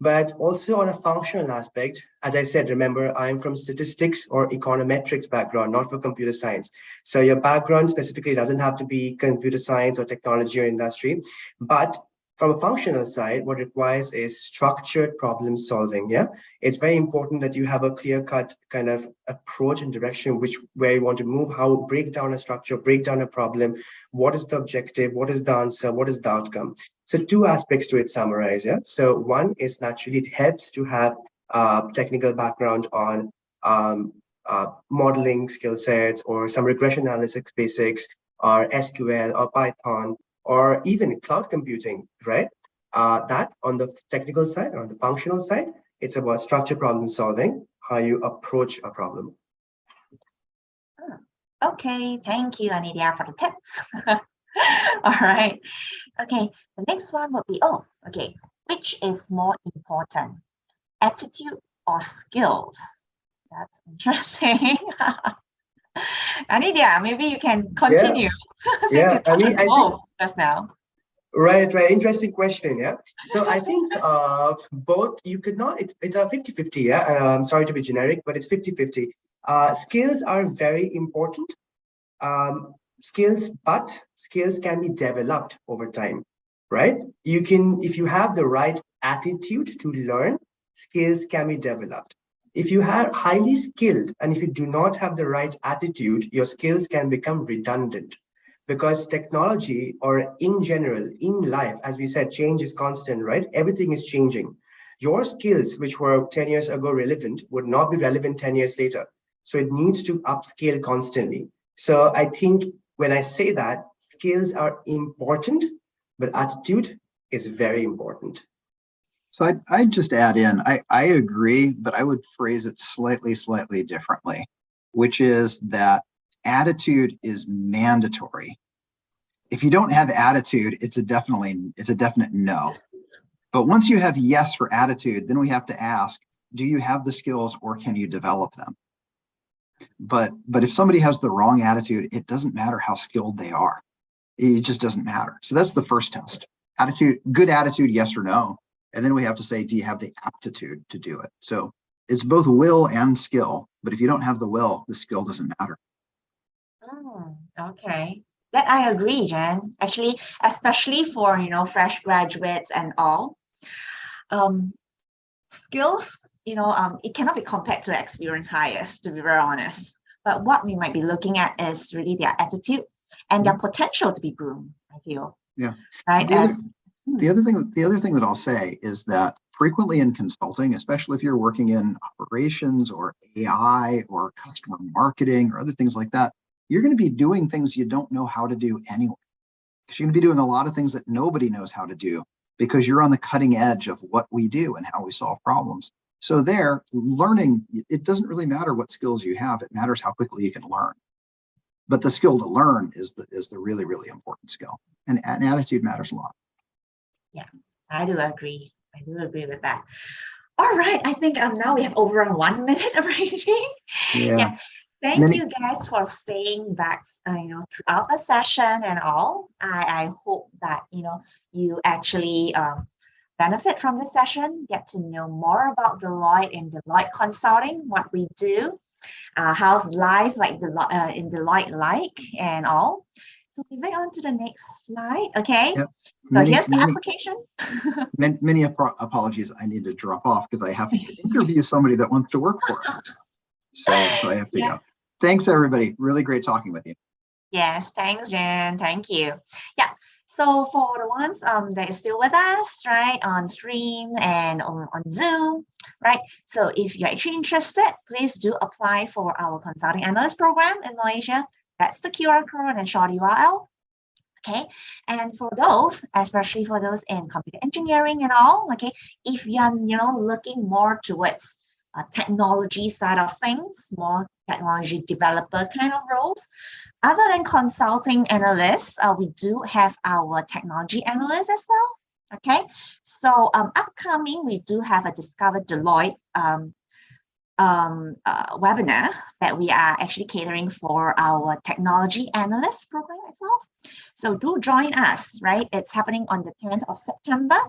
But also on a functional aspect, as I said, remember, I'm from statistics or econometrics background, not for computer science. So your background specifically doesn't have to be computer science or technology or industry, but from a functional side, what it requires is structured problem solving. Yeah, it's very important that you have a clear-cut kind of approach and direction where you want to move, how break down a structure, break down a problem, what is the objective, what is the answer, what is the outcome. So two aspects to it summarize. Yeah. So one is naturally it helps to have technical background on modeling skill sets or some regression analytics basics or SQL or Python or even cloud computing, right? That on the technical side or on the functional side, it's about structured problem solving, how you approach a problem. Okay, thank you, Anidia, for the tips. All right. Okay, the next one would be, okay, which is more important, attitude or skills? That's interesting. Anidia, maybe you can continue. Yeah, I mean, I think just now. Right. Interesting question. Yeah. So I think both, you could not, it's a 50-50. Yeah. I'm sorry to be generic, but it's 50-50. Skills are very important. But skills can be developed over time, right? You can, if you have the right attitude to learn, skills can be developed. If you are highly skilled and if you do not have the right attitude, your skills can become redundant. Because technology, or in general, in life, as we said, change is constant, right? Everything is changing. Your skills, which were 10 years ago relevant, would not be relevant 10 years later. So it needs to upscale constantly. So I think when I say that, skills are important, but attitude is very important. So I'd just add in, I agree, but I would phrase it slightly differently, which is that attitude is mandatory. If you don't have attitude, it's a definite no. But once you have yes for attitude, then we have to ask, do you have the skills or can you develop them? But if somebody has the wrong attitude, it doesn't matter how skilled they are. It just doesn't matter. So that's the first test. Attitude, good attitude, yes or no. And then we have to say, do you have the aptitude to do it? So it's both will and skill. But if you don't have the will, the skill doesn't matter. Okay, that I agree, Jen. Actually, especially for fresh graduates and all, skills, it cannot be compared to experienced hires, to be very honest. But what we might be looking at is really their attitude and their potential to be groomed, I feel. Yeah. Right. The other thing that I'll say is that frequently in consulting, especially if you're working in operations or AI or customer marketing or other things like that, you're going to be doing things you don't know how to do anyway. Because you're going to be doing a lot of things that nobody knows how to do because you're on the cutting edge of what we do and how we solve problems. So there, learning, it doesn't really matter what skills you have. It matters how quickly you can learn. But the skill to learn is the really, really important skill. And attitude matters a lot. Yeah, I do agree. I do agree with that. All right, I think now we have overrun 1 minute already. Yeah. Thank you guys for staying back, throughout the session and all. I hope that you actually benefit from this session, get to know more about Deloitte and Deloitte Consulting, what we do, how's life in Deloitte like and all. So moving on to the next slide, okay? Yep. So here's the application. many apologies. I need to drop off because I have to interview somebody that wants to work for us. So I have to go. Thanks, everybody. Really great talking with you. Yes, thanks, Jen. Thank you. Yeah. So for the ones that is still with us, right, on stream and on Zoom, right? So if you're actually interested, please do apply for our consulting analyst program in Malaysia. That's the QR code and short URL. Okay, and for those, especially for those in computer engineering and all, okay, if you're looking more towards technology side of things, more technology developer kind of roles, other than consulting analysts, we do have our technology analysts as well. Okay, so upcoming, we do have a Discover Deloitte webinar that we are actually catering for our technology analyst program itself. So do join us, right? It's happening on the 10th of September.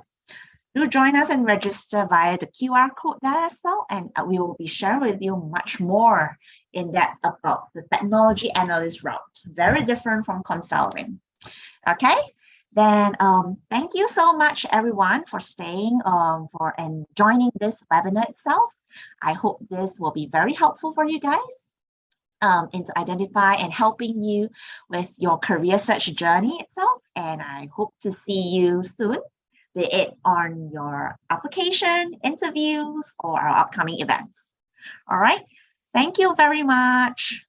Do join us and register via the QR code there as well. And we will be sharing with you much more in depth about the technology analyst route. Very different from consulting. Okay, then thank you so much everyone for staying and joining this webinar itself. I hope this will be very helpful for you guys in to identify and helping you with your career search journey itself. And I hope to see you soon, be it on your application, interviews, or our upcoming events. All right, thank you very much.